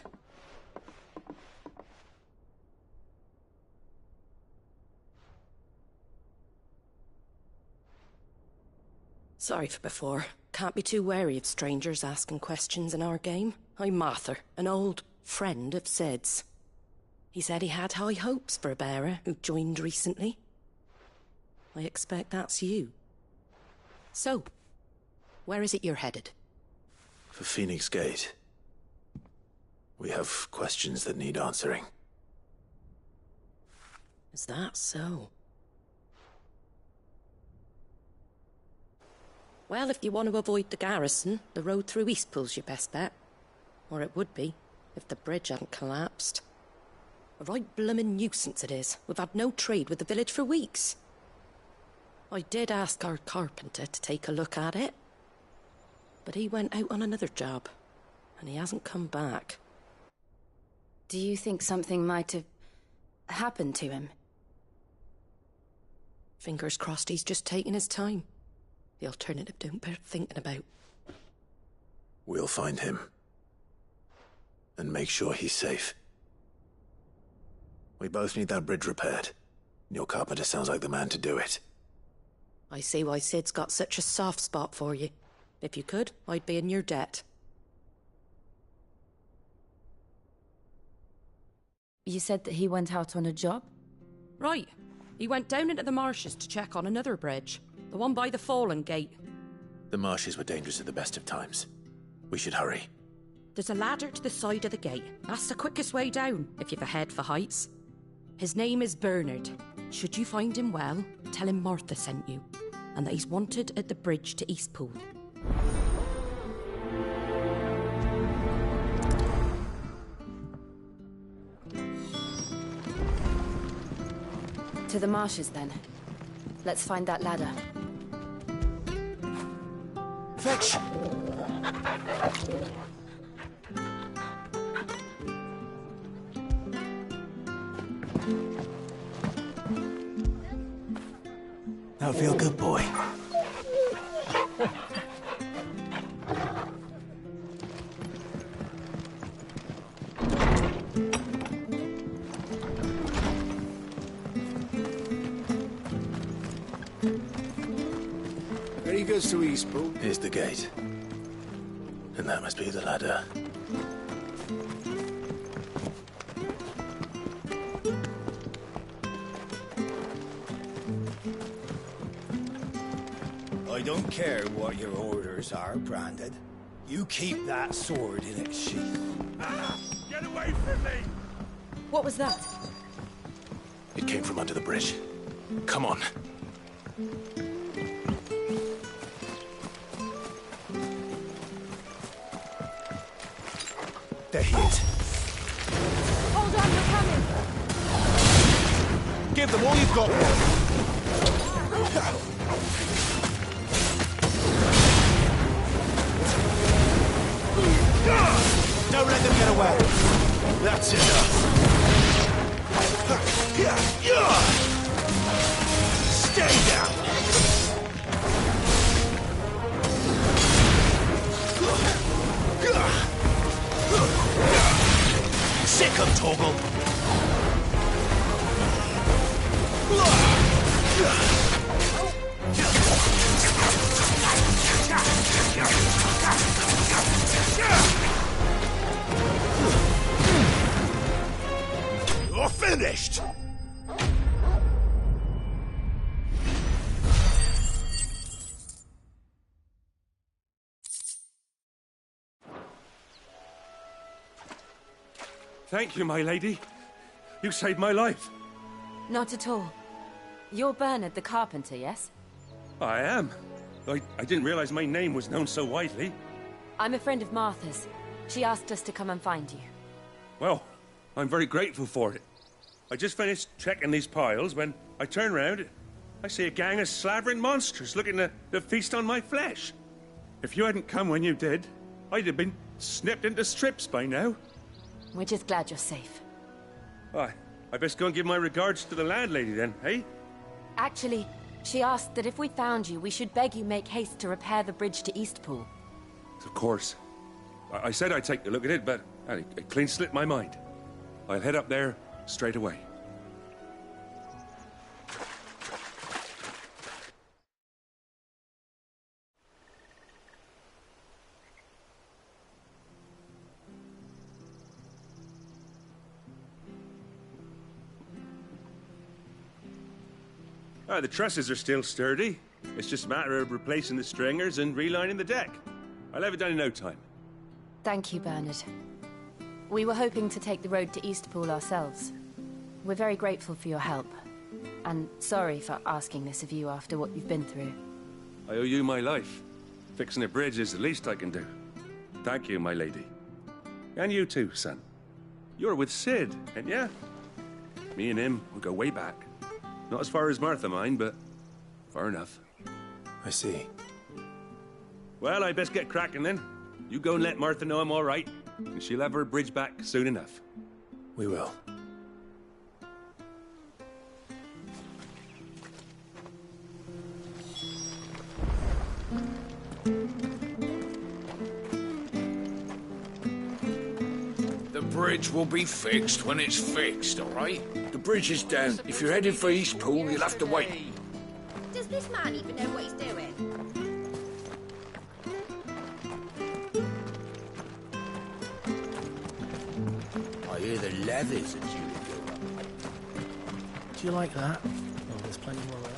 Sorry for before. Can't be too wary of strangers asking questions in our game. I'm Martha, an old friend of Sid's. He said he had high hopes for a bearer who joined recently. I expect that's you. So, where is it you're headed? For Phoenix Gate. We have questions that need answering. Is that so? Well, if you want to avoid the garrison, the road through Eastpool's your best bet. Or it would be, if the bridge hadn't collapsed. A right bloomin' nuisance it is. We've had no trade with the village for weeks. I did ask our carpenter to take a look at it. But he went out on another job, and he hasn't come back. Do you think something might have happened to him? Fingers crossed he's just taking his time. The alternative don't bear thinking about. We'll find him. And make sure he's safe. We both need that bridge repaired. Your carpenter sounds like the man to do it. I see why Sid's got such a soft spot for you. If you could, I'd be in your debt. You said that he went out on a job? Right. He went down into the marshes to check on another bridge. The one by the Fallen Gate. The marshes were dangerous at the best of times. We should hurry. There's a ladder to the side of the gate. That's the quickest way down, if you've a head for heights. His name is Bernard. Should you find him well, tell him Martha sent you, and that he's wanted at the bridge to Eastpool. To the marshes, then. Let's find that ladder. Fetch! That'll feel good, boy. There he goes to Eastpool. Here's the gate. And that must be the ladder. I don't care what your orders are, Branded. You keep that sword in its sheath. Get away from me! What was that? It came from under the bridge. Come on. There he is. Hold on, you're coming! Give them all you've got. Don't let them get away. That's enough. Stay down. Sick of Toggle. You're finished! Thank you, my lady. You saved my life. Not at all. You're Bernard the carpenter, yes? I am. I didn't realize my name was known so widely. I'm a friend of Martha's. She asked us to come and find you. Well, I'm very grateful for it. I just finished checking these piles when I turn round. I see a gang of slavering monsters looking to feast on my flesh. If you hadn't come when you did, I'd have been snipped into strips by now. We're just glad you're safe. I best go and give my regards to the landlady then, eh? Actually, She asked that if we found you, we should beg you make haste to repair the bridge to Eastpool. Of course. I said I'd take a look at it, but it clean slipped my mind. I'll head up there straight away. The trusses are still sturdy. It's just a matter of replacing the stringers and relining the deck. I'll have it done in no time. Thank you, Bernard. We were hoping to take the road to Eastpool ourselves. We're very grateful for your help. And sorry for asking this of you after what you've been through. I owe you my life. Fixing a bridge is the least I can do. Thank you, my lady. And you too, son. You're with Sid, ain't ya? Me and him, we go way back. Not as far as Martha, mind, but far enough. I see. Well, I best get cracking then. You go and let Martha know I'm all right, and she'll have her bridge back soon enough. We will. The bridge will be fixed when it's fixed, all right? The bridge is down. If you're headed for Eastpool, you'll have to wait. Does this man even know what he's doing? I hear the leathers are due to go up. Do you like that? Oh, there's plenty more of that.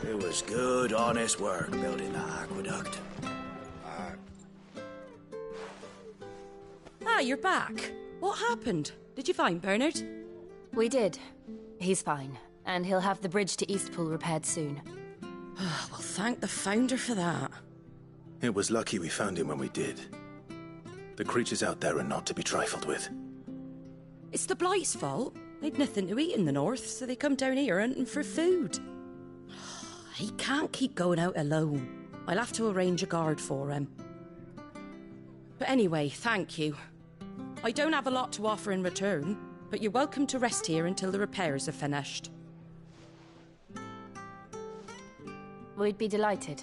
It was good, honest work building that aqueduct. Ah, you're back. What happened? Did you find Bernard? We did. He's fine, and he'll have the bridge to Eastpool repaired soon. Well, thank the Founder for that. It was lucky we found him when we did. The creatures out there are not to be trifled with. It's the Blight's fault. They'd nothing to eat in the north, so they come down here hunting for food. He can't keep going out alone. I'll have to arrange a guard for him. But anyway, thank you. I don't have a lot to offer in return, but you're welcome to rest here until the repairs are finished. We'd be delighted.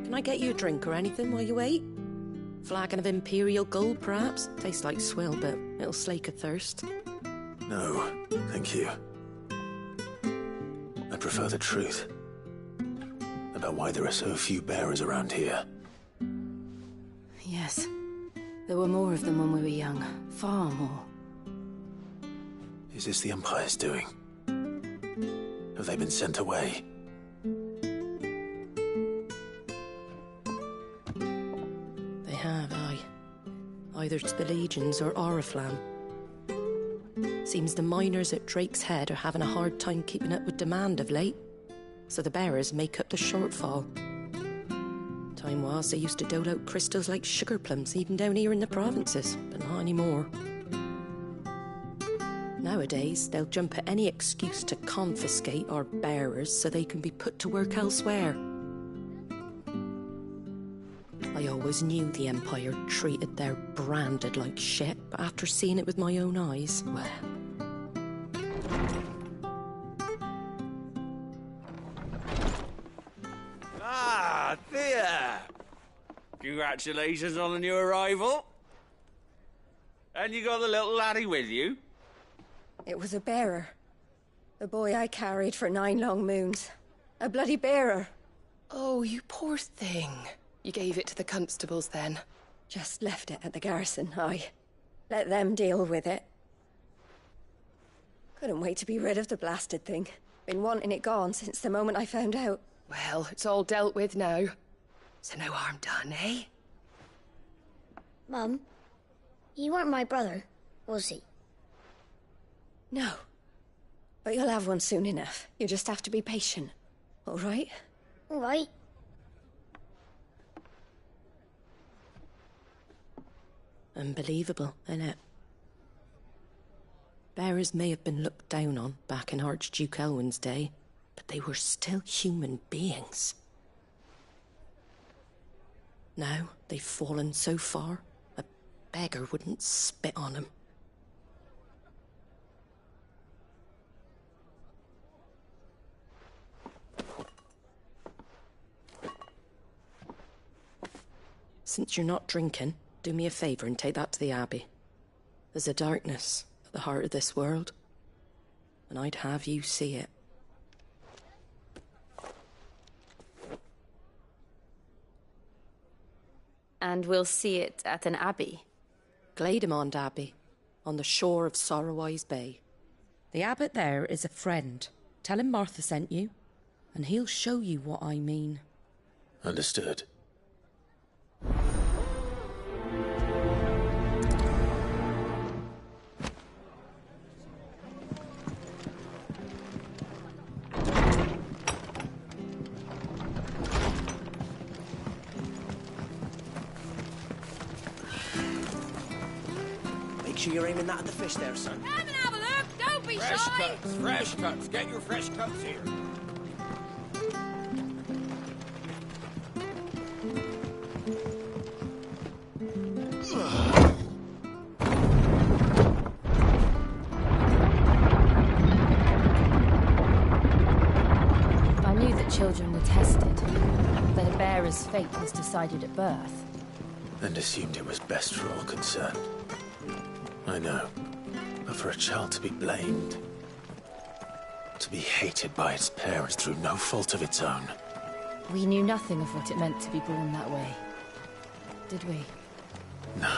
Can I get you a drink or anything while you wait? Flagon of Imperial Gold, perhaps? Tastes like swill, but it'll slake a thirst. No, thank you. I prefer the truth. About why there are so few bearers around here. Yes. There were more of them when we were young. Far more. Is this the Empire's doing? Have they been sent away? They have, aye. Either to the Legions or Oriflamme. Seems the miners at Drake's Head are having a hard time keeping up with demand of late, so the bearers make up the shortfall. Time was they used to dole out crystals like sugar plums even down here in the provinces, but not anymore. Nowadays, they'll jump at any excuse to confiscate our bearers so they can be put to work elsewhere. I always knew the Empire treated their branded like shit, but after seeing it with my own eyes, well... Ah, Thea! Congratulations on the new arrival. And you got the little laddie with you? It was a bearer. The boy I carried for 9 long moons. A bloody bearer. Oh, you poor thing. You gave it to the constables then? Just left it at the garrison, aye. Let them deal with it. Couldn't wait to be rid of the blasted thing. Been wanting it gone since the moment I found out. Well, it's all dealt with now. So no harm done, eh? Mum, he weren't my brother, was he? No. But you'll have one soon enough. You just have to be patient. All right? All right. Unbelievable, innit? Bearers may have been looked down on back in Archduke Elwin's day, but they were still human beings. Now they've fallen so far, a beggar wouldn't spit on them. Since you're not drinking, do me a favour and take that to the Abbey. There's a darkness at the heart of this world, and I'd have you see it. And we'll see it at an abbey? Glademond Abbey, on the shore of Sorrowwise Bay. The abbot there is a friend. Tell him Martha sent you, and he'll show you what I mean. Understood. Make sure you're aiming that at the fish there, son. Come and have a look. Don't be Fresh shy. cuts, fresh cuts. Get your fresh cuts here. I knew that children were tested, that a bearer's fate was decided at birth. And assumed it was best for all concerned. I know. But for a child to be blamed, to be hated by its parents through no fault of its own. We knew nothing of what it meant to be born that way, did we? No.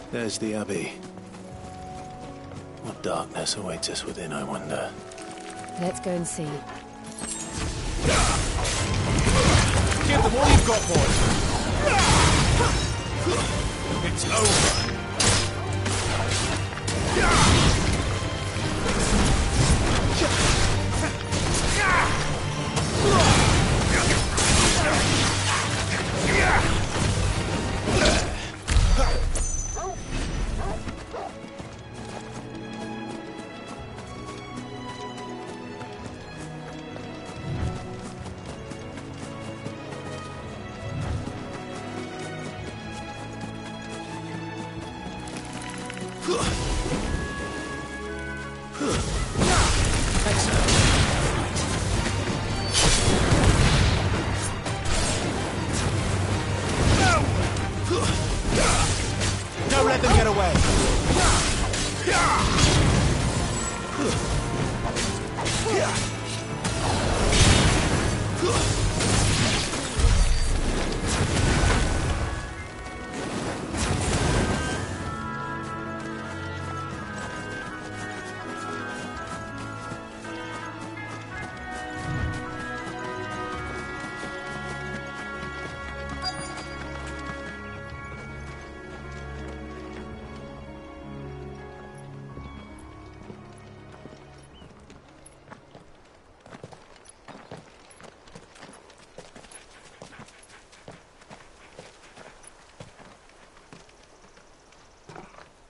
There's the Abbey. What darkness awaits us within, I wonder? Let's go and see. Give them all you've got, boys. It's over. Don't let them get away.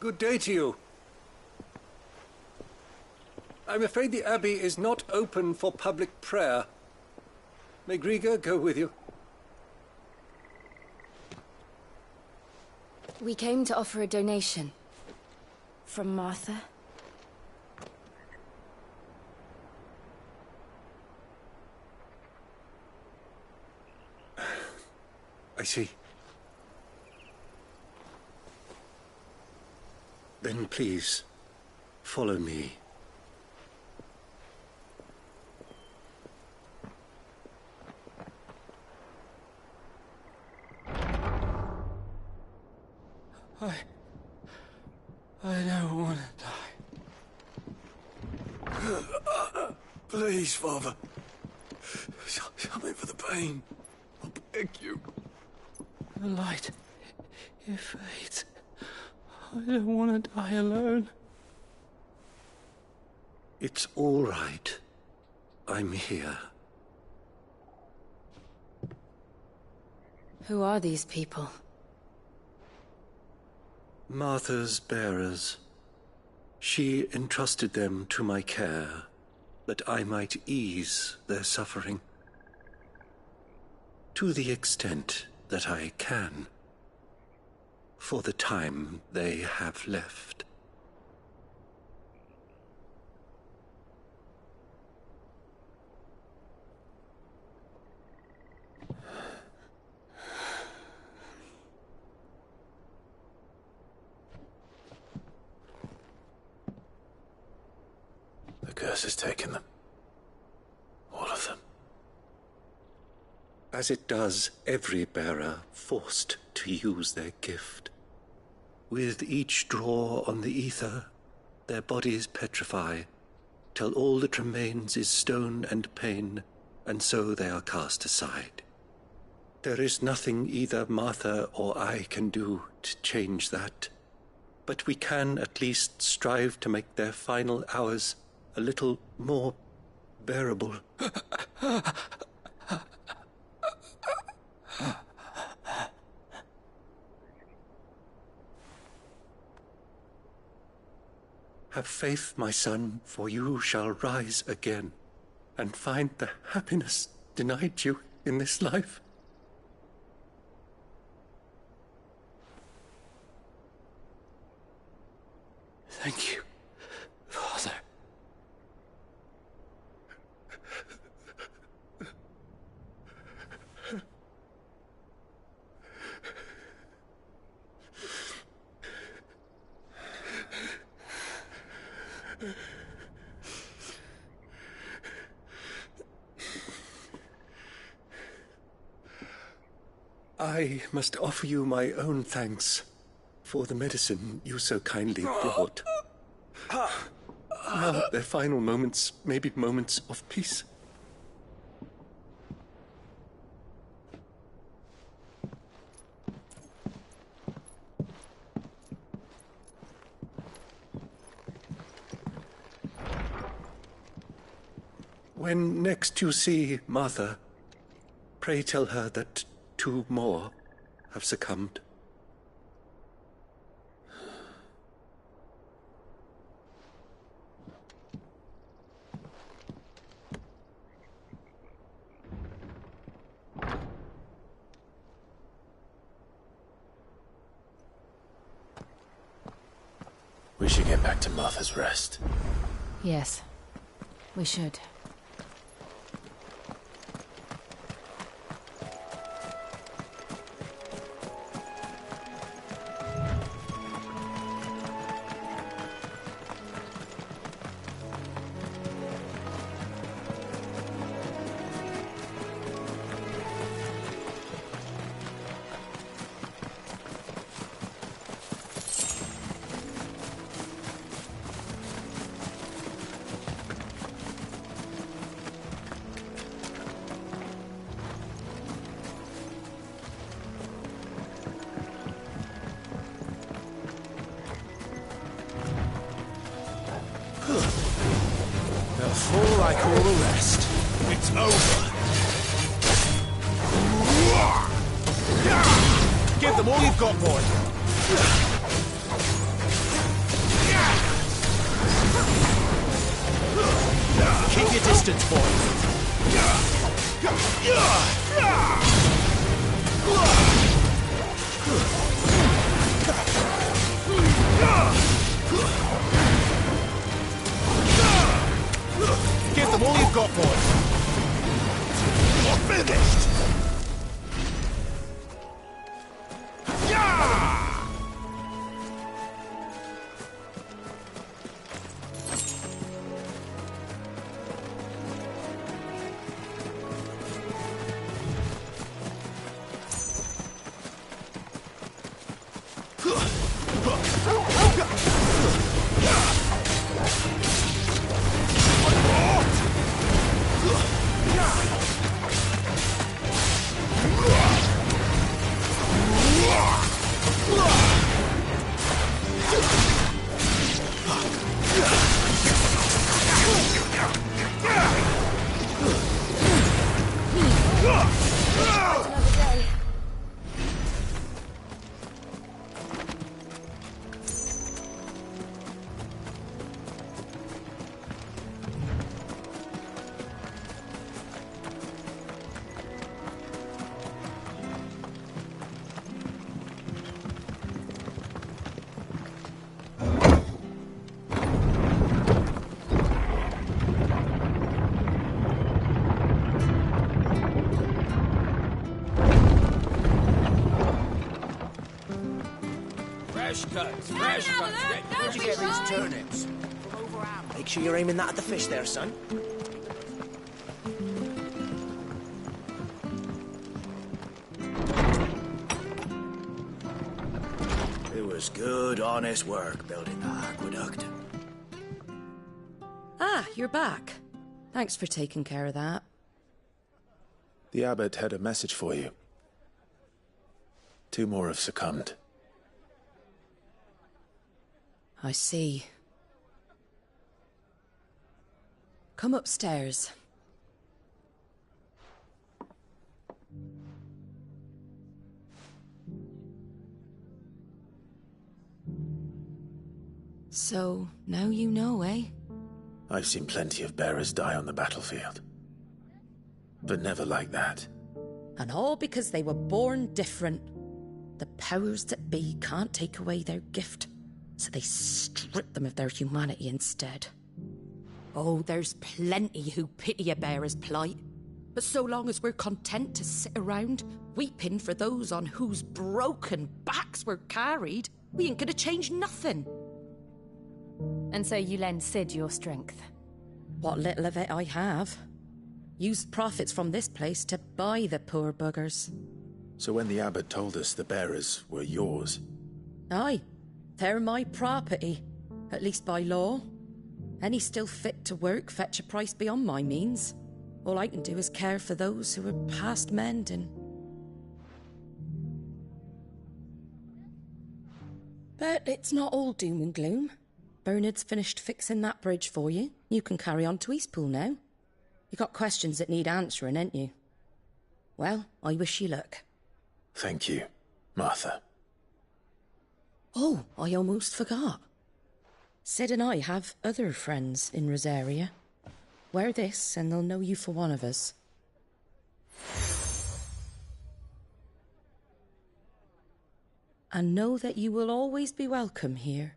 Good day to you. I'm afraid the Abbey is not open for public prayer. May Griga go with you? We came to offer a donation. From Martha. I see. Then please, follow me. I don't want to die. Please, Father. Something for the pain. I beg you. The light, it fades. I don't want to die alone. It's all right. I'm here. Who are these people? Martha's bearers. She entrusted them to my care, that I might ease their suffering. To the extent that I can, for the time they have left. The curse has taken them. All of them. As it does every bearer forced to use their gift. With each draw on the ether, their bodies petrify, till all that remains is stone and pain, and so they are cast aside. There is nothing either Martha or I can do to change that, but we can at least strive to make their final hours a little more bearable. Have faith, my son, for you shall rise again, and find the happiness denied you in this life. Thank you, Father. I must offer you my own thanks for the medicine you so kindly brought. Now their final moments may be moments of peace. When next you see Martha, pray tell her that 2 more have succumbed. We should get back to Martha's Rest. Yes, we should. They'll fall like all the rest. It's over. Give them all you've got, boy. distance, boys. Give them all you've got, boys. You're finished. Fresh cuts. Where'd you get these turnips? From over out. Make sure you're aiming that at the fish there, son. It was good, honest work building the aqueduct. Ah, you're back. Thanks for taking care of that. The abbot had a message for you. 2 more have succumbed. I see. Come upstairs. So, now you know, eh? I've seen plenty of bearers die on the battlefield. But never like that. And all because they were born different. The powers that be can't take away their gift, so they strip them of their humanity instead. Oh, there's plenty who pity a bearer's plight. But so long as we're content to sit around, weeping for those on whose broken backs we're carried, we ain't gonna change nothing. And so you lend Sid your strength? What little of it I have. Used profits from this place to buy the poor buggers. So when the abbot told us the bearers were yours... Aye, they're my property, at least by law. Any still fit to work fetch a price beyond my means. All I can do is care for those who are past mending. But it's not all doom and gloom. Bernard's finished fixing that bridge for you. You can carry on to Eastpool now. You got questions that need answering, ain't you? Well, I wish you luck. Thank you, Martha. Oh, I almost forgot. Sid and I have other friends in Rosaria. Wear this and they'll know you for one of us. And know that you will always be welcome here.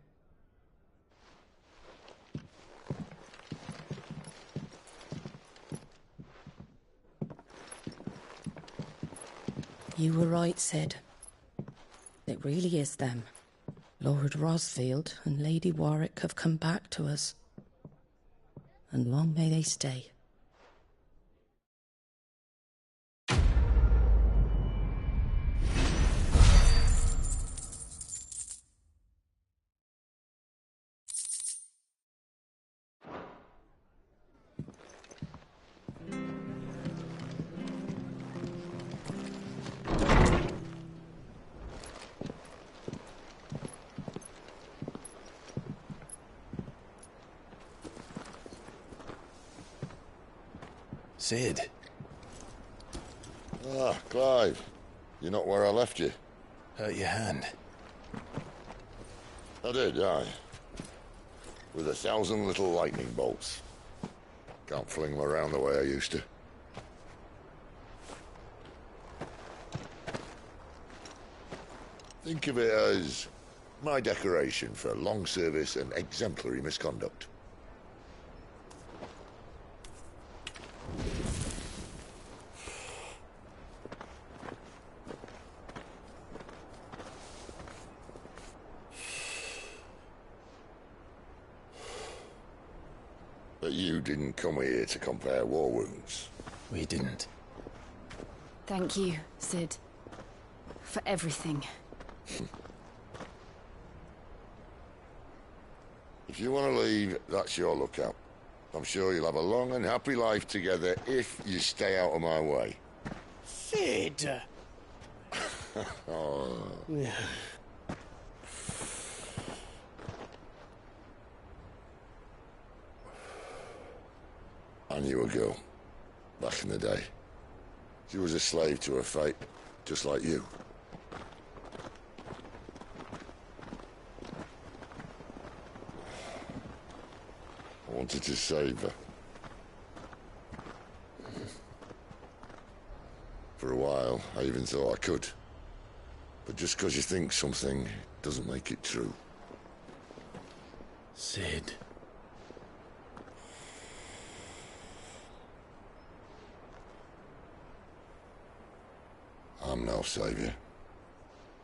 You were right, Sid. It really is them. Lord Rosfield and Lady Warwick have come back to us. And long may they stay. Sid. Ah, Clive. You're not where I left you. Hurt your hand. I did, aye. With 1,000 little lightning bolts. Can't fling them around the way I used to. Think of it as my decoration for long service and exemplary misconduct. But you didn't come here to compare war wounds. We didn't. Thank you, Sid. For everything. If you want to leave, that's your lookout. I'm sure you'll have a long and happy life together if you stay out of my way. Sid! Oh. I knew a girl, back in the day. She was a slave to her fate, just like you. I wanted to save her. For a while, I even thought I could. But just because you think something doesn't make it true. Sid. I'm no savior.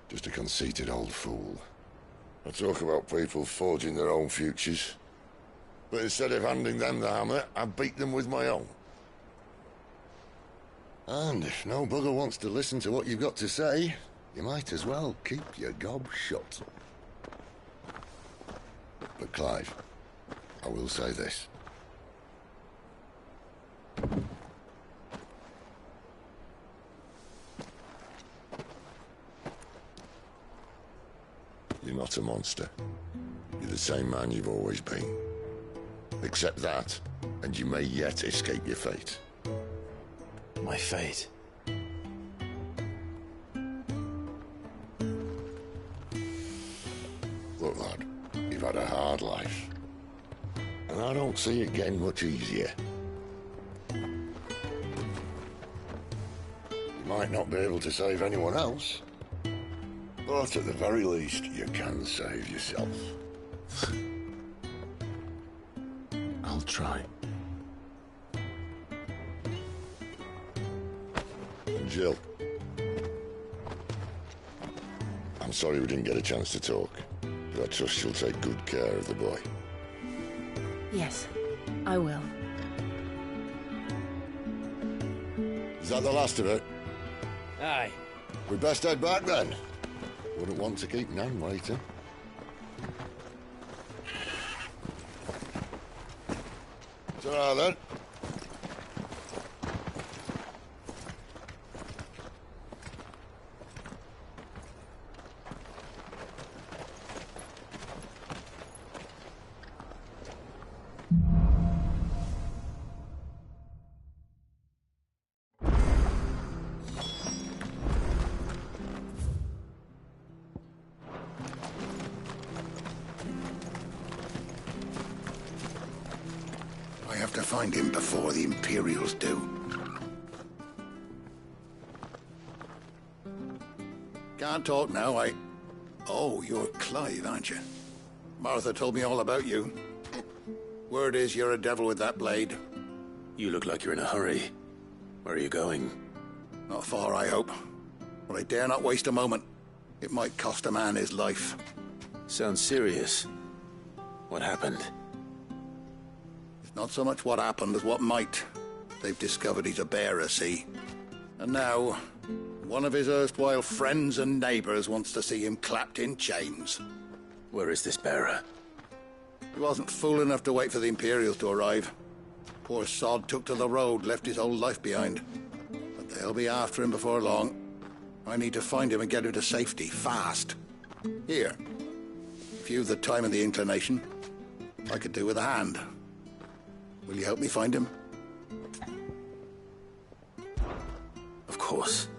Just a conceited old fool. I talk about people forging their own futures. But instead of handing them the hammer, I beat them with my own. And if no bugger wants to listen to what you've got to say, you might as well keep your gob shut. But Clive, I will say this. You're not a monster. You're the same man you've always been. Accept that, and you may yet escape your fate. My fate? Look, lad, you've had a hard life. And I don't see it getting much easier. You might not be able to save anyone else, but at the very least, you can save yourself. I'll try. And Jill, I'm sorry we didn't get a chance to talk, but I trust you'll take good care of the boy. Yes, I will. Is that the last of it? Aye. We best head back then. Wouldn't want to keep Nan waiting. Ta-ra then. I have to find him before the Imperials do. Can't talk now, Oh, you're Clive, aren't you? Martha told me all about you. Word is you're a devil with that blade. You look like you're in a hurry. Where are you going? Not far, I hope. But I dare not waste a moment. It might cost a man his life. Sounds serious. What happened? It's not so much what happened as what might. They've discovered he's a bearer, see? And now, one of his erstwhile friends and neighbors wants to see him clapped in chains. Where is this bearer? He wasn't fool enough to wait for the Imperials to arrive. Poor sod took to the road, left his whole life behind. But they'll be after him before long. I need to find him and get him to safety, fast. Here. If you've the time and the inclination, I could do with a hand. Will you help me find him? Of course.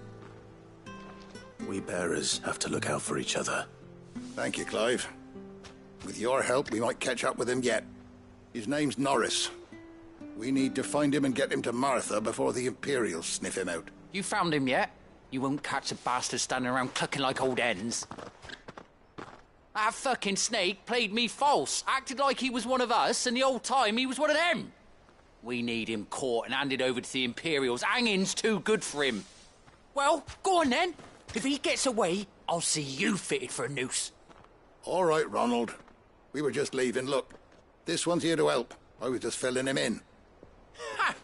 We bearers have to look out for each other. Thank you, Clive. With your help, we might catch up with him yet. His name's Norris. We need to find him and get him to Martha before the Imperials sniff him out. You found him yet? You won't catch a bastard standing around clucking like old hens. That fucking snake played me false, acted like he was one of us, and the whole time he was one of them. We need him caught and handed over to the Imperials. Hanging's too good for him. Well, go on then. If he gets away, I'll see you fitted for a noose. All right, Ronald. We were just leaving. Look, this one's here to help. I was just filling him in. Ha!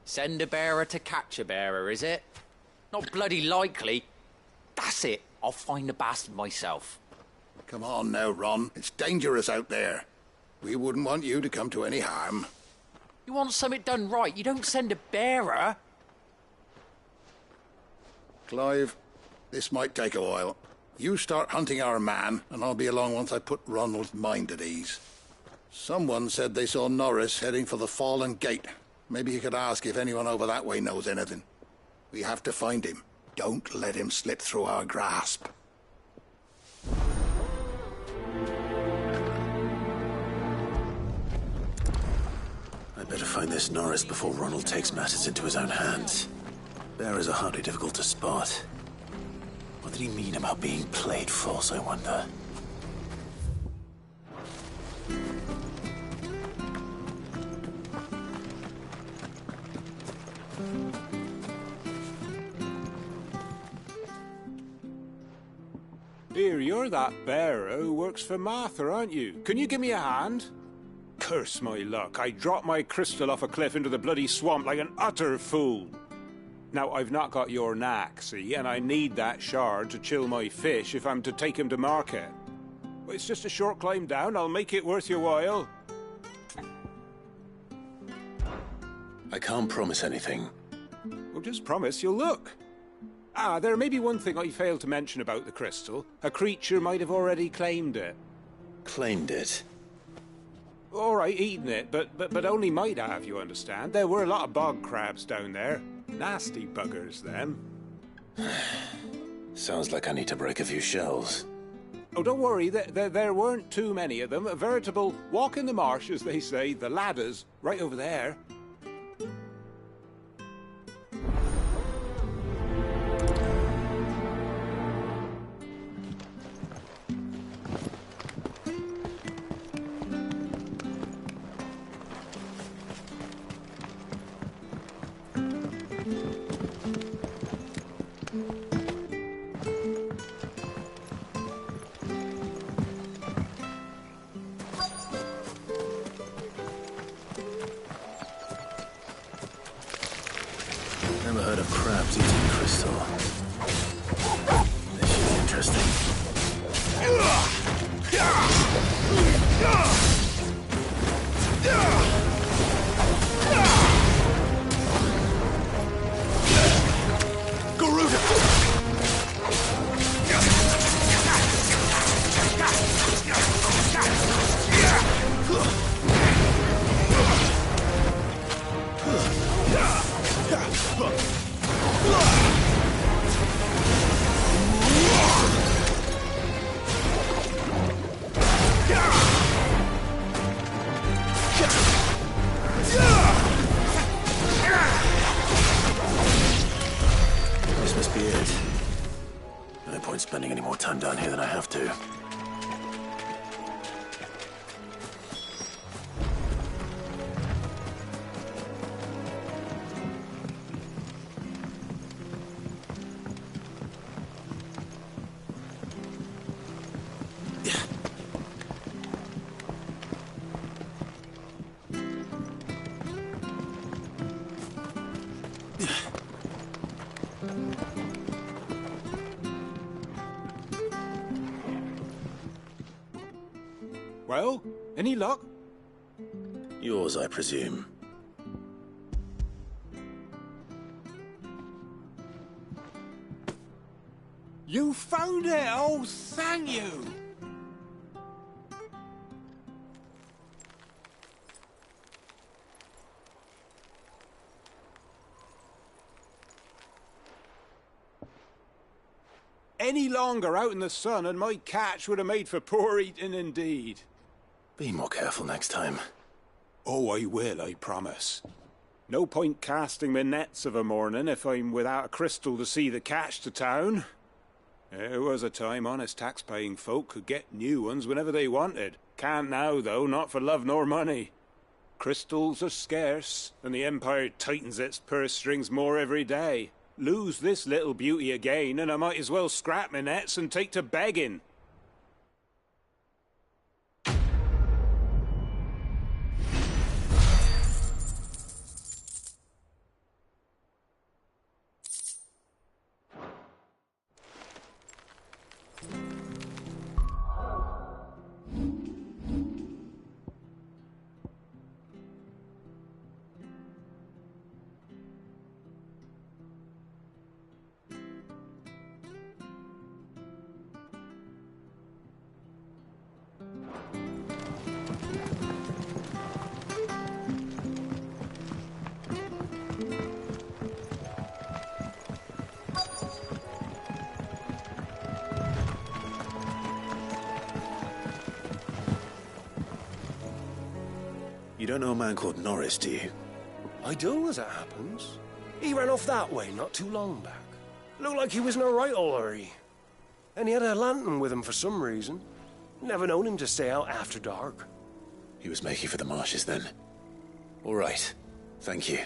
Send a bearer to catch a bearer, is it? Not bloody likely. That's it. I'll find the bastard myself. Come on now, Ron. It's dangerous out there. We wouldn't want you to come to any harm. You want something done right, you don't send a bearer. Clive, this might take a while. You start hunting our man, and I'll be along once I put Ronald's mind at ease. Someone said they saw Norris heading for the Fallen Gate. Maybe you could ask if anyone over that way knows anything. We have to find him. Don't let him slip through our grasp. I'd better find this Norris before Ronald takes matters into his own hands. Bearers are hardly difficult to spot. What did he mean about being played false, I wonder? Dear, you're that bearer who works for Martha, aren't you? Can you give me a hand? Curse my luck, I dropped my crystal off a cliff into the bloody swamp like an utter fool. Now, I've not got your knack, see, and I need that shard to chill my fish if I'm to take him to market. But it's just a short climb down, I'll make it worth your while. I can't promise anything. Well, just promise you'll look. Ah, there may be one thing I failed to mention about the crystal. A creature might have already claimed it. Claimed it? All right, eaten it, but only might have, you understand. There were a lot of bog crabs down there. Nasty buggers, them. Sounds like I need to break a few shells. Oh, don't worry, there weren't too many of them. A veritable walk in the marsh, as they say. The ladders, right over there. Never heard of crabs eating crystal. This should be interesting. This must be it. No point spending any more time down here than I have to. Well, any luck? Yours, I presume. You found it! Oh, thank you! Any longer out in the sun and my catch would have made for poor eating indeed. Be more careful next time. Oh, I will, I promise. No point casting my nets of a morning if I'm without a crystal to see the catch to town. There was a time honest tax-paying folk could get new ones whenever they wanted. Can't now, though, not for love nor money. Crystals are scarce, and the Empire tightens its purse strings more every day. Lose this little beauty again, and I might as well scrap my nets and take to begging. You don't know a man called Norris, do you? I do, as it happens. He ran off that way not too long back. Looked like he was in a right old hurry. And he had a lantern with him for some reason. Never known him to stay out after dark. He was making for the marshes then. All right. Thank you.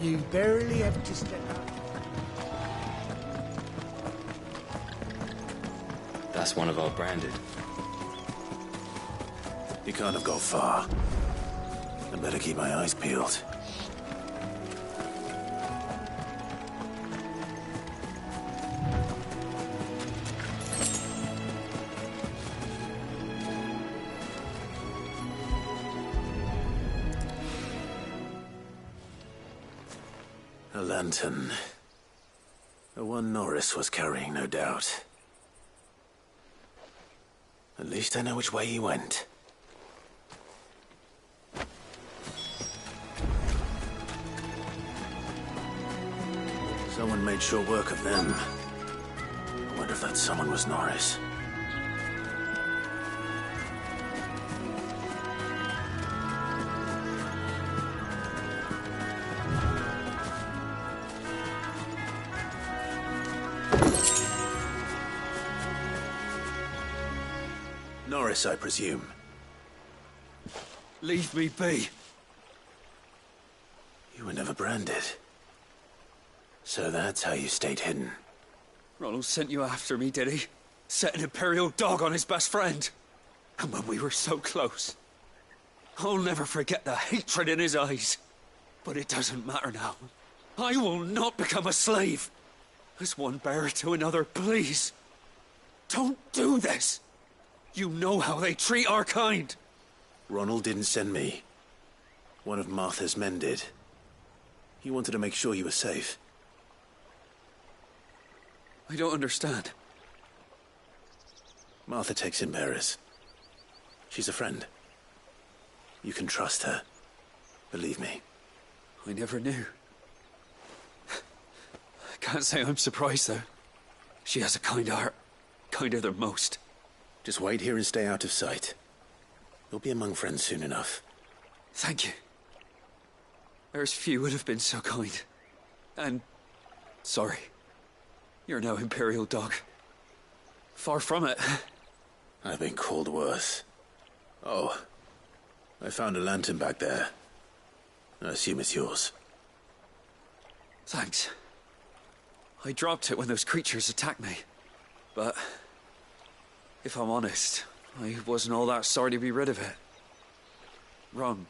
You barely have to step out. That's one of our branded. You can't have got far. I better keep my eyes peeled. A lantern. The one Norris was carrying, no doubt. At least I know which way he went. Someone made sure work of them. I wonder if that someone was Norris. Norris, I presume. Leave me be. You were never branded. So that's how you stayed hidden. Ronald sent you after me, did he? Set an Imperial dog on his best friend. And when we were so close. I'll never forget the hatred in his eyes. But it doesn't matter now. I will not become a slave. As one bearer to another, please. Don't do this. You know how they treat our kind. Ronald didn't send me. One of Martha's men did. He wanted to make sure you were safe. I don't understand. Martha takes in bearers. She's a friend. You can trust her. Believe me. I never knew. I can't say I'm surprised, though. She has a kind heart. Kinder than most. Just wait here and stay out of sight. You'll be among friends soon enough. Thank you. There's few would have been so kind. And... sorry. You're no Imperial dog. Far from it. I've been called worse. Oh. I found a lantern back there. I assume it's yours. Thanks. I dropped it when those creatures attacked me. But... if I'm honest, I wasn't all that sorry to be rid of it. Ron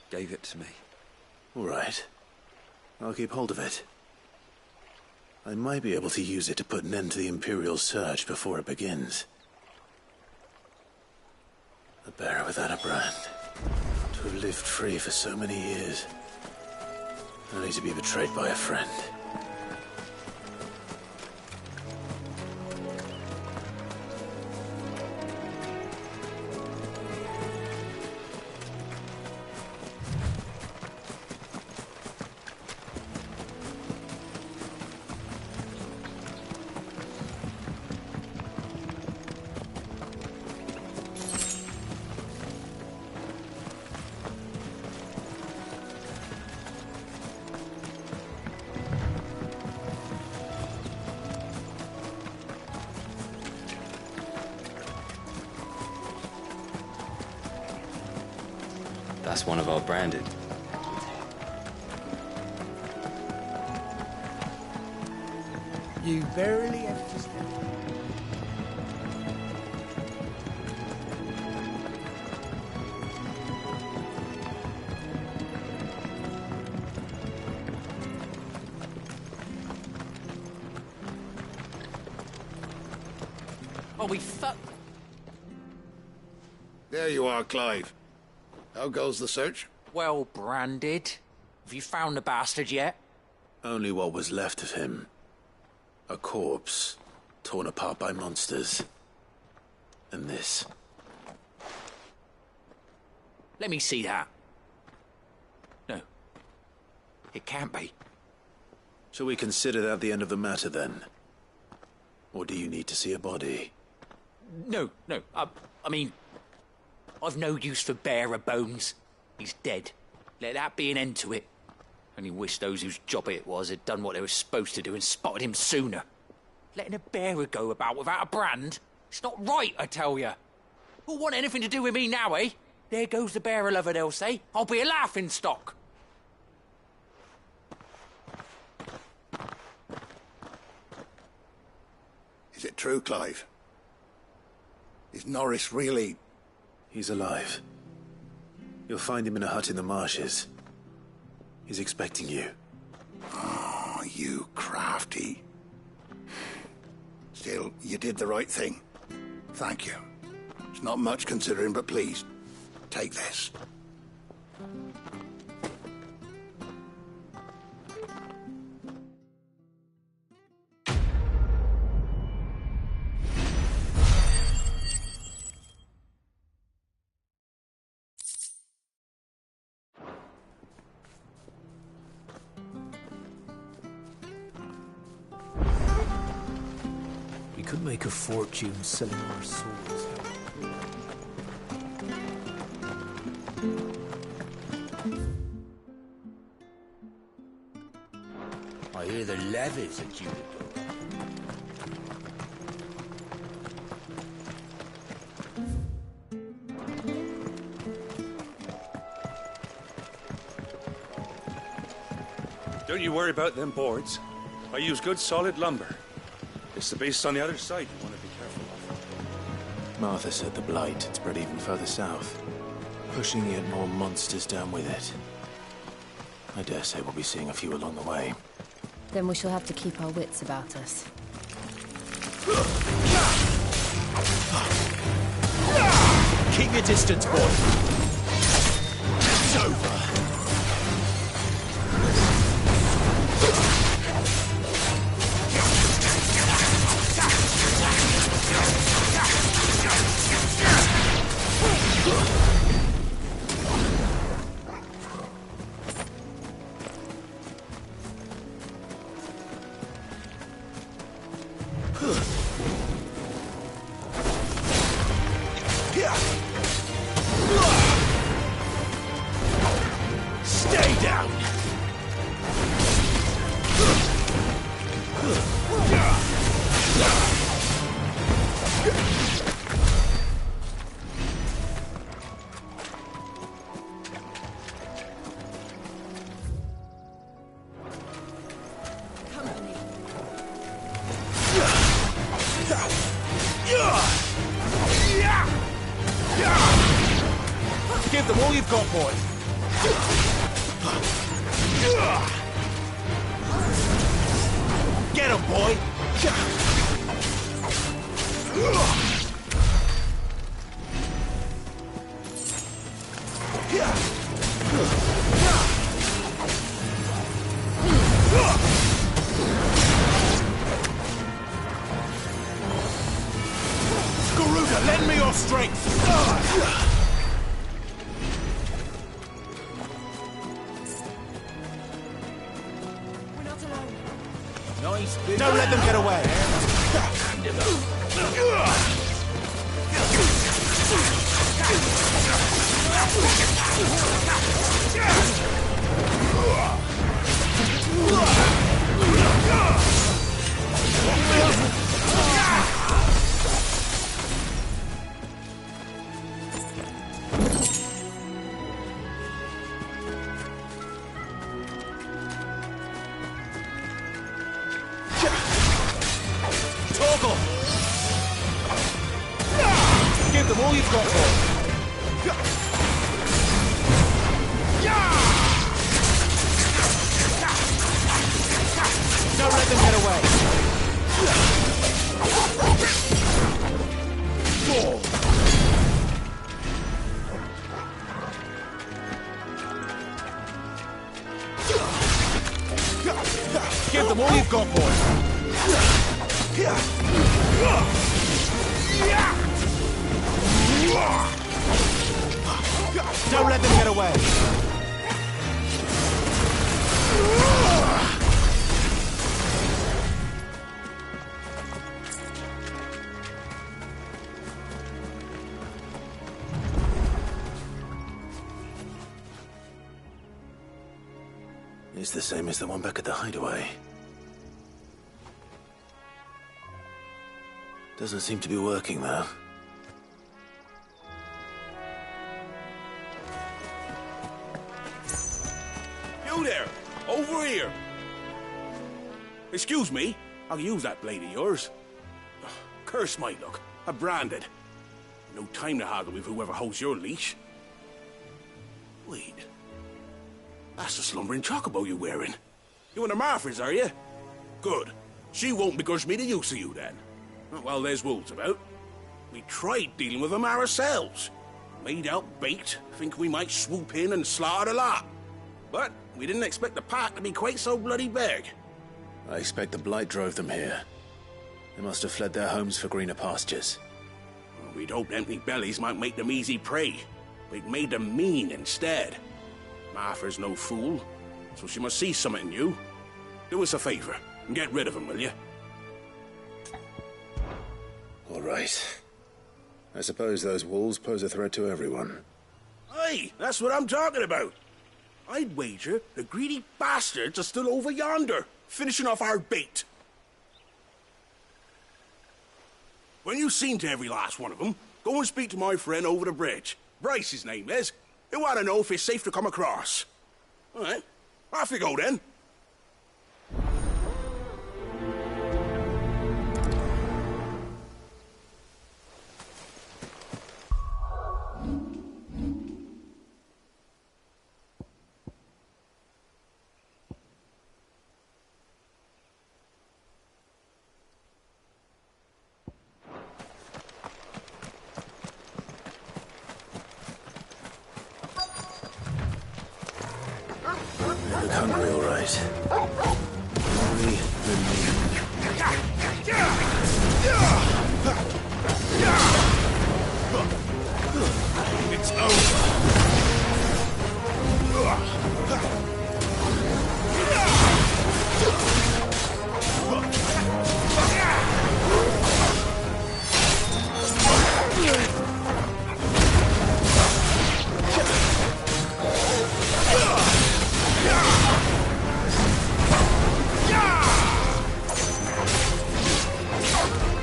gave it to me. All right. I'll keep hold of it. I might be able to use it to put an end to the Imperial surge before it begins. A bearer without a brand. To have lived free for so many years. Only to be betrayed by a friend. That's one of our branded. You barely have to step. Oh, we fuck. There you are, Clive. How goes the search? Well branded. Have you found the bastard yet? Only what was left of him. A corpse, torn apart by monsters. And this. Let me see that. No. It can't be. Shall we consider that the end of the matter, then? Or do you need to see a body? No. I mean, I've no use for bearer bones. He's dead. Let that be an end to it. Only wish those whose job it was had done what they were supposed to do and spotted him sooner. Letting a bearer go about without a brand? It's not right, I tell you. Who'll want anything to do with me now, eh? There goes the bearer lover, they'll say. I'll be a laughing stock. Is it true, Clive? Is Norris really... He's alive. You'll find him in a hut in the marshes. He's expecting you. Oh, you crafty. Still, you did the right thing. Thank you. It's not much considering, but please, take this. We could make a fortune selling our souls. I hear the levies at you. Don't you worry about them boards. I use good solid lumber. It's the beast on the other side you want to be careful of. Martha said the blight had spread even further south, pushing yet more monsters down with it. I dare say we'll be seeing a few along the way. Then we shall have to keep our wits about us. Keep your distance, boy. It's over. Stay down. Give them all you've got, boy. Get him, boy. Garuda, lend me your strength. Don't let them get away. you've got, boy. Don't let them get away. Give them all you've got, boy. Don't let them get away. It's the same as the one back at the hideaway. Doesn't seem to be working, though. You there! Over here! Excuse me, I'll use that blade of yours. Curse my luck, I'm branded. No time to haggle with whoever holds your leash. Wait. That's the slumbering chocobo you're wearing. You and the Marthas, are you? Good. She won't begrudge me the use of you, then. Not while there's wolves about. We tried dealing with them ourselves. Made out baked, think we might swoop in and slaughter the lot. But we didn't expect the pack to be quite so bloody big. I expect the blight drove them here. They must have fled their homes for greener pastures. Well, we'd hoped empty bellies might make them easy prey. But it made them mean instead. Martha's no fool, so she must see something in you. Do us a favor and get rid of them, will you? All right. I suppose those wolves pose a threat to everyone. Aye, that's what I'm talking about. I'd wager the greedy bastards are still over yonder, finishing off our bait. When you've seen to every last one of them, go and speak to my friend over the bridge. Bryce, his name is. He'll want to know if it's safe to come across. All right, off you go then. Look hungry, all right. Hungry, then It's over.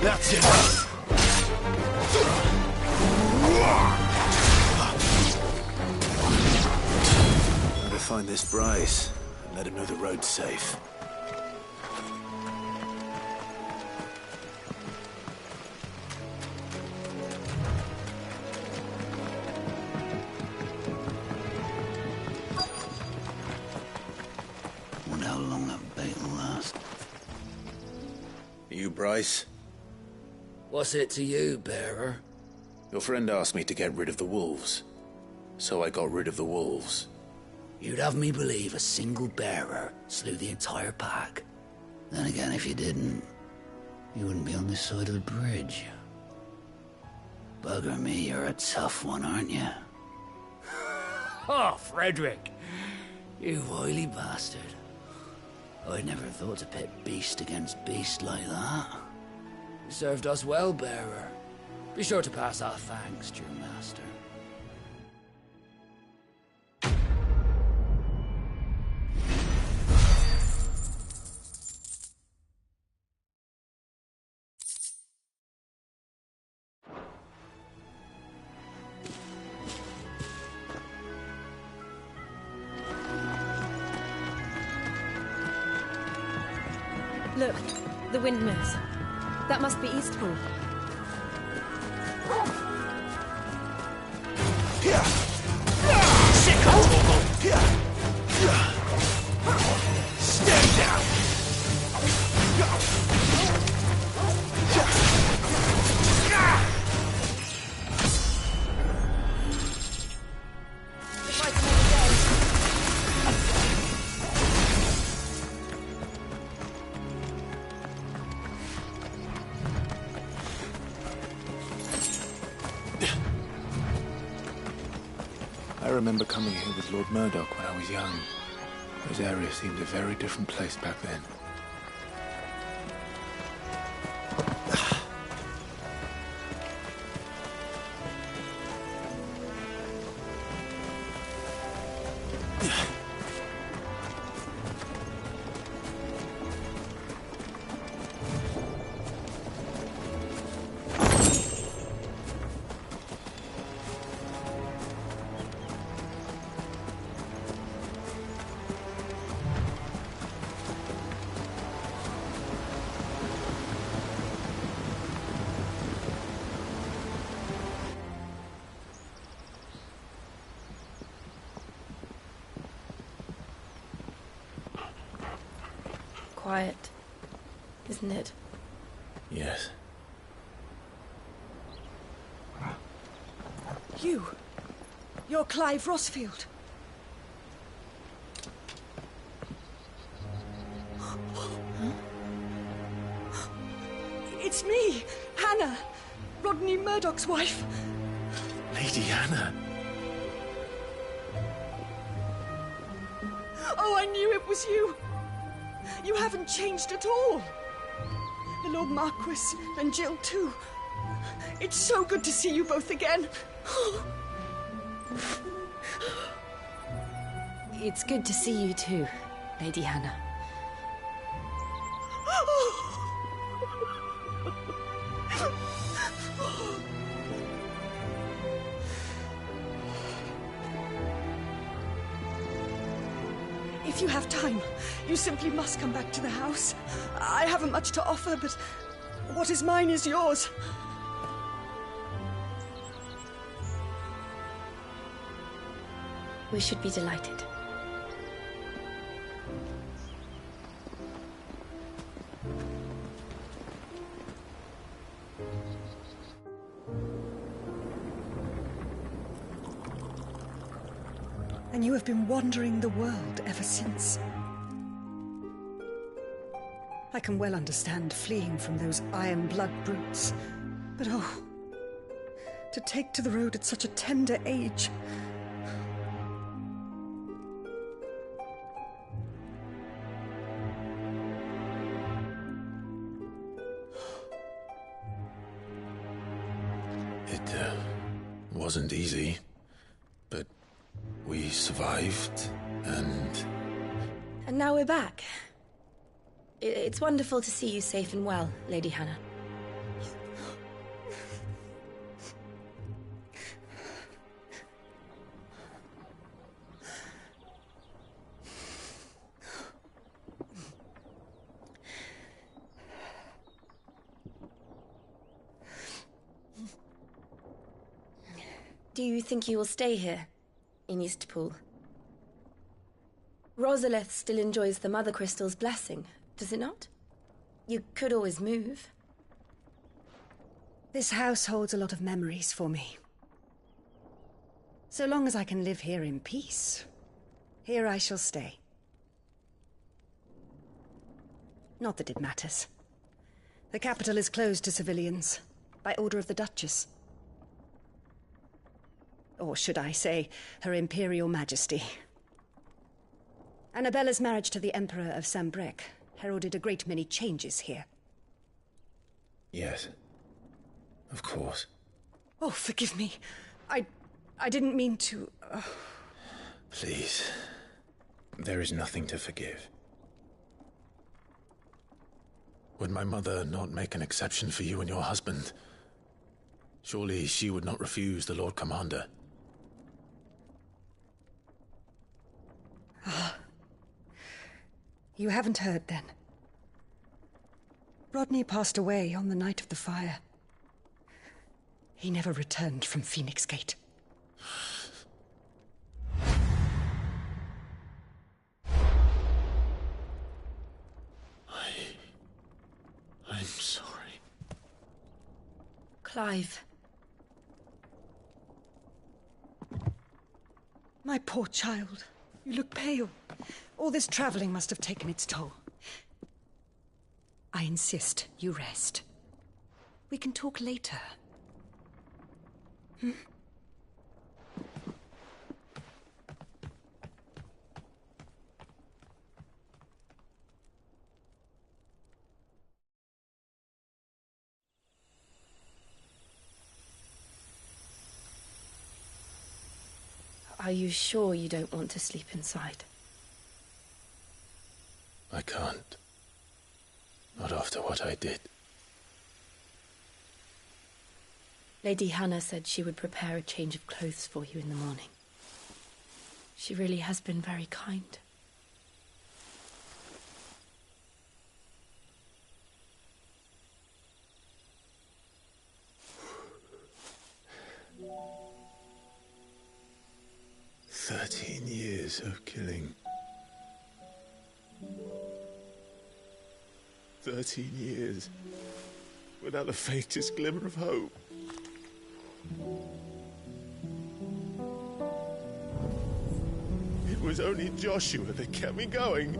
That's it. Better find this Bryce and let him know the road's safe. Wonder how long that bait will last. You, Bryce? What's it to you, bearer? Your friend asked me to get rid of the wolves, so I got rid of the wolves. You'd have me believe a single bearer slew the entire pack. Then again, if you didn't, you wouldn't be on this side of the bridge. Bugger me, you're a tough one, aren't you? Oh, Frederick! You wily bastard. I'd never thought to pit beast against beast like that. You served us well, bearer. Be sure to pass our thanks to your master. Look, the windmills. That must be Eastpool. Sicko Torgal! Stand down! I remember coming here with Lord Murdoch when I was young. This area seemed a very different place back then. Quiet, isn't it? Yes. You're Clive Rossfield. It's me, Hannah, Rodney Murdoch's wife. Lady Hannah. Oh, I knew it was you. You haven't changed at all. The Lord Marquis and Jill too. It's so good to see you both again. It's good to see you too, Lady Hannah. If you have time, you simply must come back to the house. I haven't much to offer, but what is mine is yours. We should be delighted. And you have been wandering the world ever since. I can well understand fleeing from those iron blood brutes, but oh, to take to the road at such a tender age. It wasn't easy, but we survived, and now we're back. It's wonderful to see you safe and well, Lady Hannah. Do you think you will stay here, in Eastpool? Rosalith still enjoys the Mother Crystal's blessing, does it not? You could always move. This house holds a lot of memories for me. So long as I can live here in peace, here I shall stay. Not that it matters. The capital is closed to civilians, by order of the Duchess. Or should I say, Her Imperial Majesty. Annabella's marriage to the Emperor of Sambrec heralded a great many changes here. yes, of course. Oh, forgive me. I didn't mean to... Please, there is nothing to forgive. Would my mother not make an exception for you and your husband? Surely she would not refuse the Lord Commander. You haven't heard, then. Rodney passed away on the night of the fire. He never returned from Phoenix Gate. Clive. My poor child. You look pale. All this travelling must have taken its toll. I insist you rest. We can talk later. Hmm? Are you sure you don't want to sleep inside? I can't. Not after what I did. Lady Hannah said she would prepare a change of clothes for you in the morning. She really has been very kind. Years of killing. 13 years without the faintest glimmer of hope. It was only Joshua that kept me going.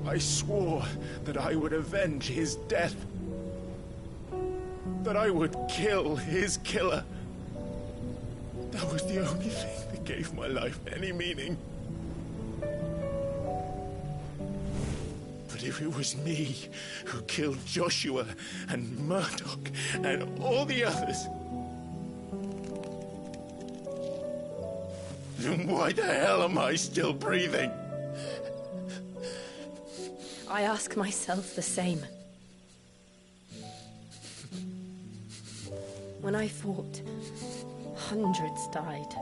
I swore that I would avenge his death. That I would kill his killer. That was the only thing that gave my life any meaning. But if it was me who killed Joshua and Murdoch and all the others, then why the hell am I still breathing? I ask myself the same. When I fought, hundreds died.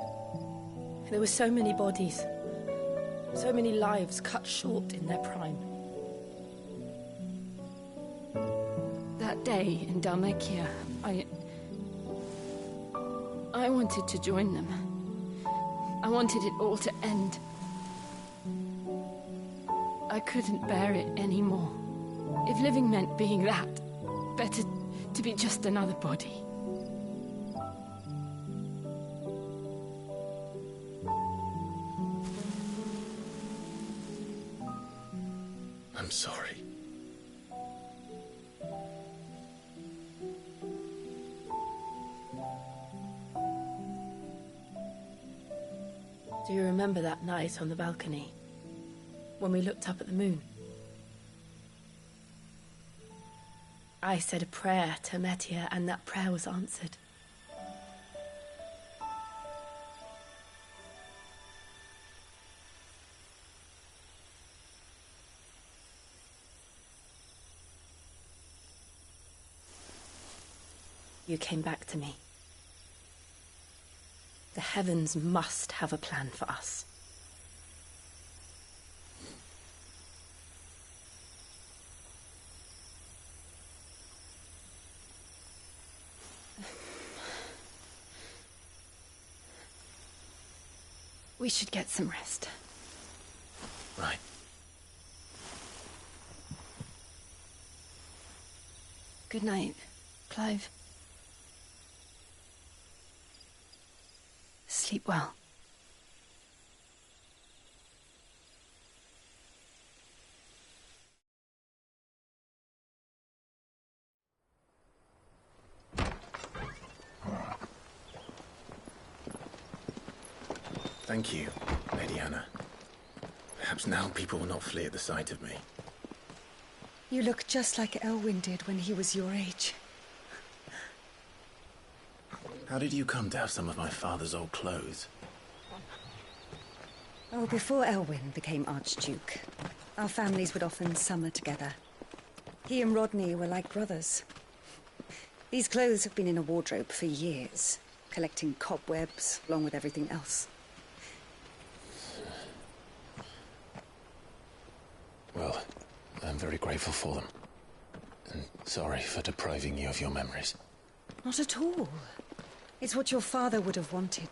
There were so many bodies, so many lives cut short in their prime. That day in Dalmacia, I wanted to join them. I wanted it all to end. I couldn't bear it anymore. If living meant being that, better to be just another body. I'm sorry. Do you remember that night on the balcony, when we looked up at the moon? I said a prayer to Metia, and that prayer was answered. You came back to me. The heavens must have a plan for us. We should get some rest. Right. Good night, Clive. Sleep well. Thank you, Lady Hannah. Perhaps now people will not flee at the sight of me. You look just like Elwyn did when he was your age. How did you come to have some of my father's old clothes? Oh, before Elwyn became Archduke, our families would often summer together. He and Rodney were like brothers. These clothes have been in a wardrobe for years, collecting cobwebs along with everything else. Well, I'm very grateful for them. And sorry for depriving you of your memories. Not at all. It's what your father would have wanted.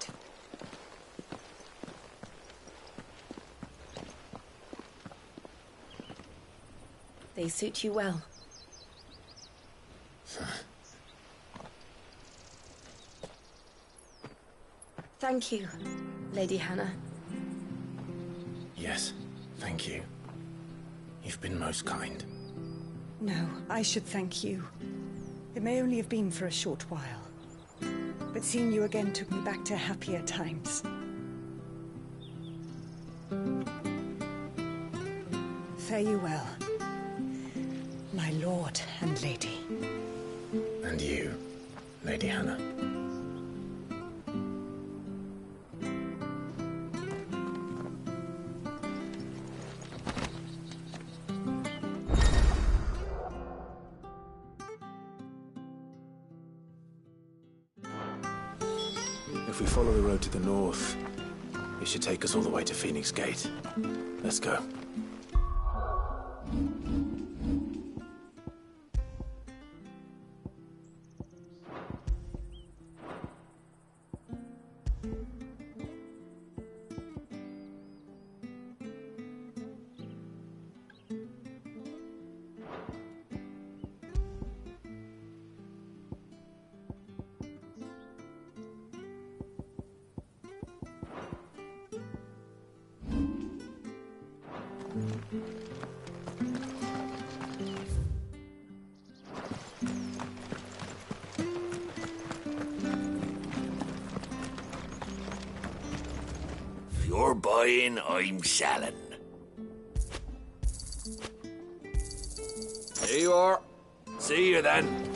They suit you well. Thank you, Lady Hannah. Yes, thank you. You've been most kind. No, I should thank you. It may only have been for a short while, but seeing you again took me back to happier times. Fare you well, my lord and lady. And you, Lady Hannah. If we follow the road to the north, it should take us all the way to Phoenix Gate. Let's go. If you're buying, I'm selling. There you are. See you then.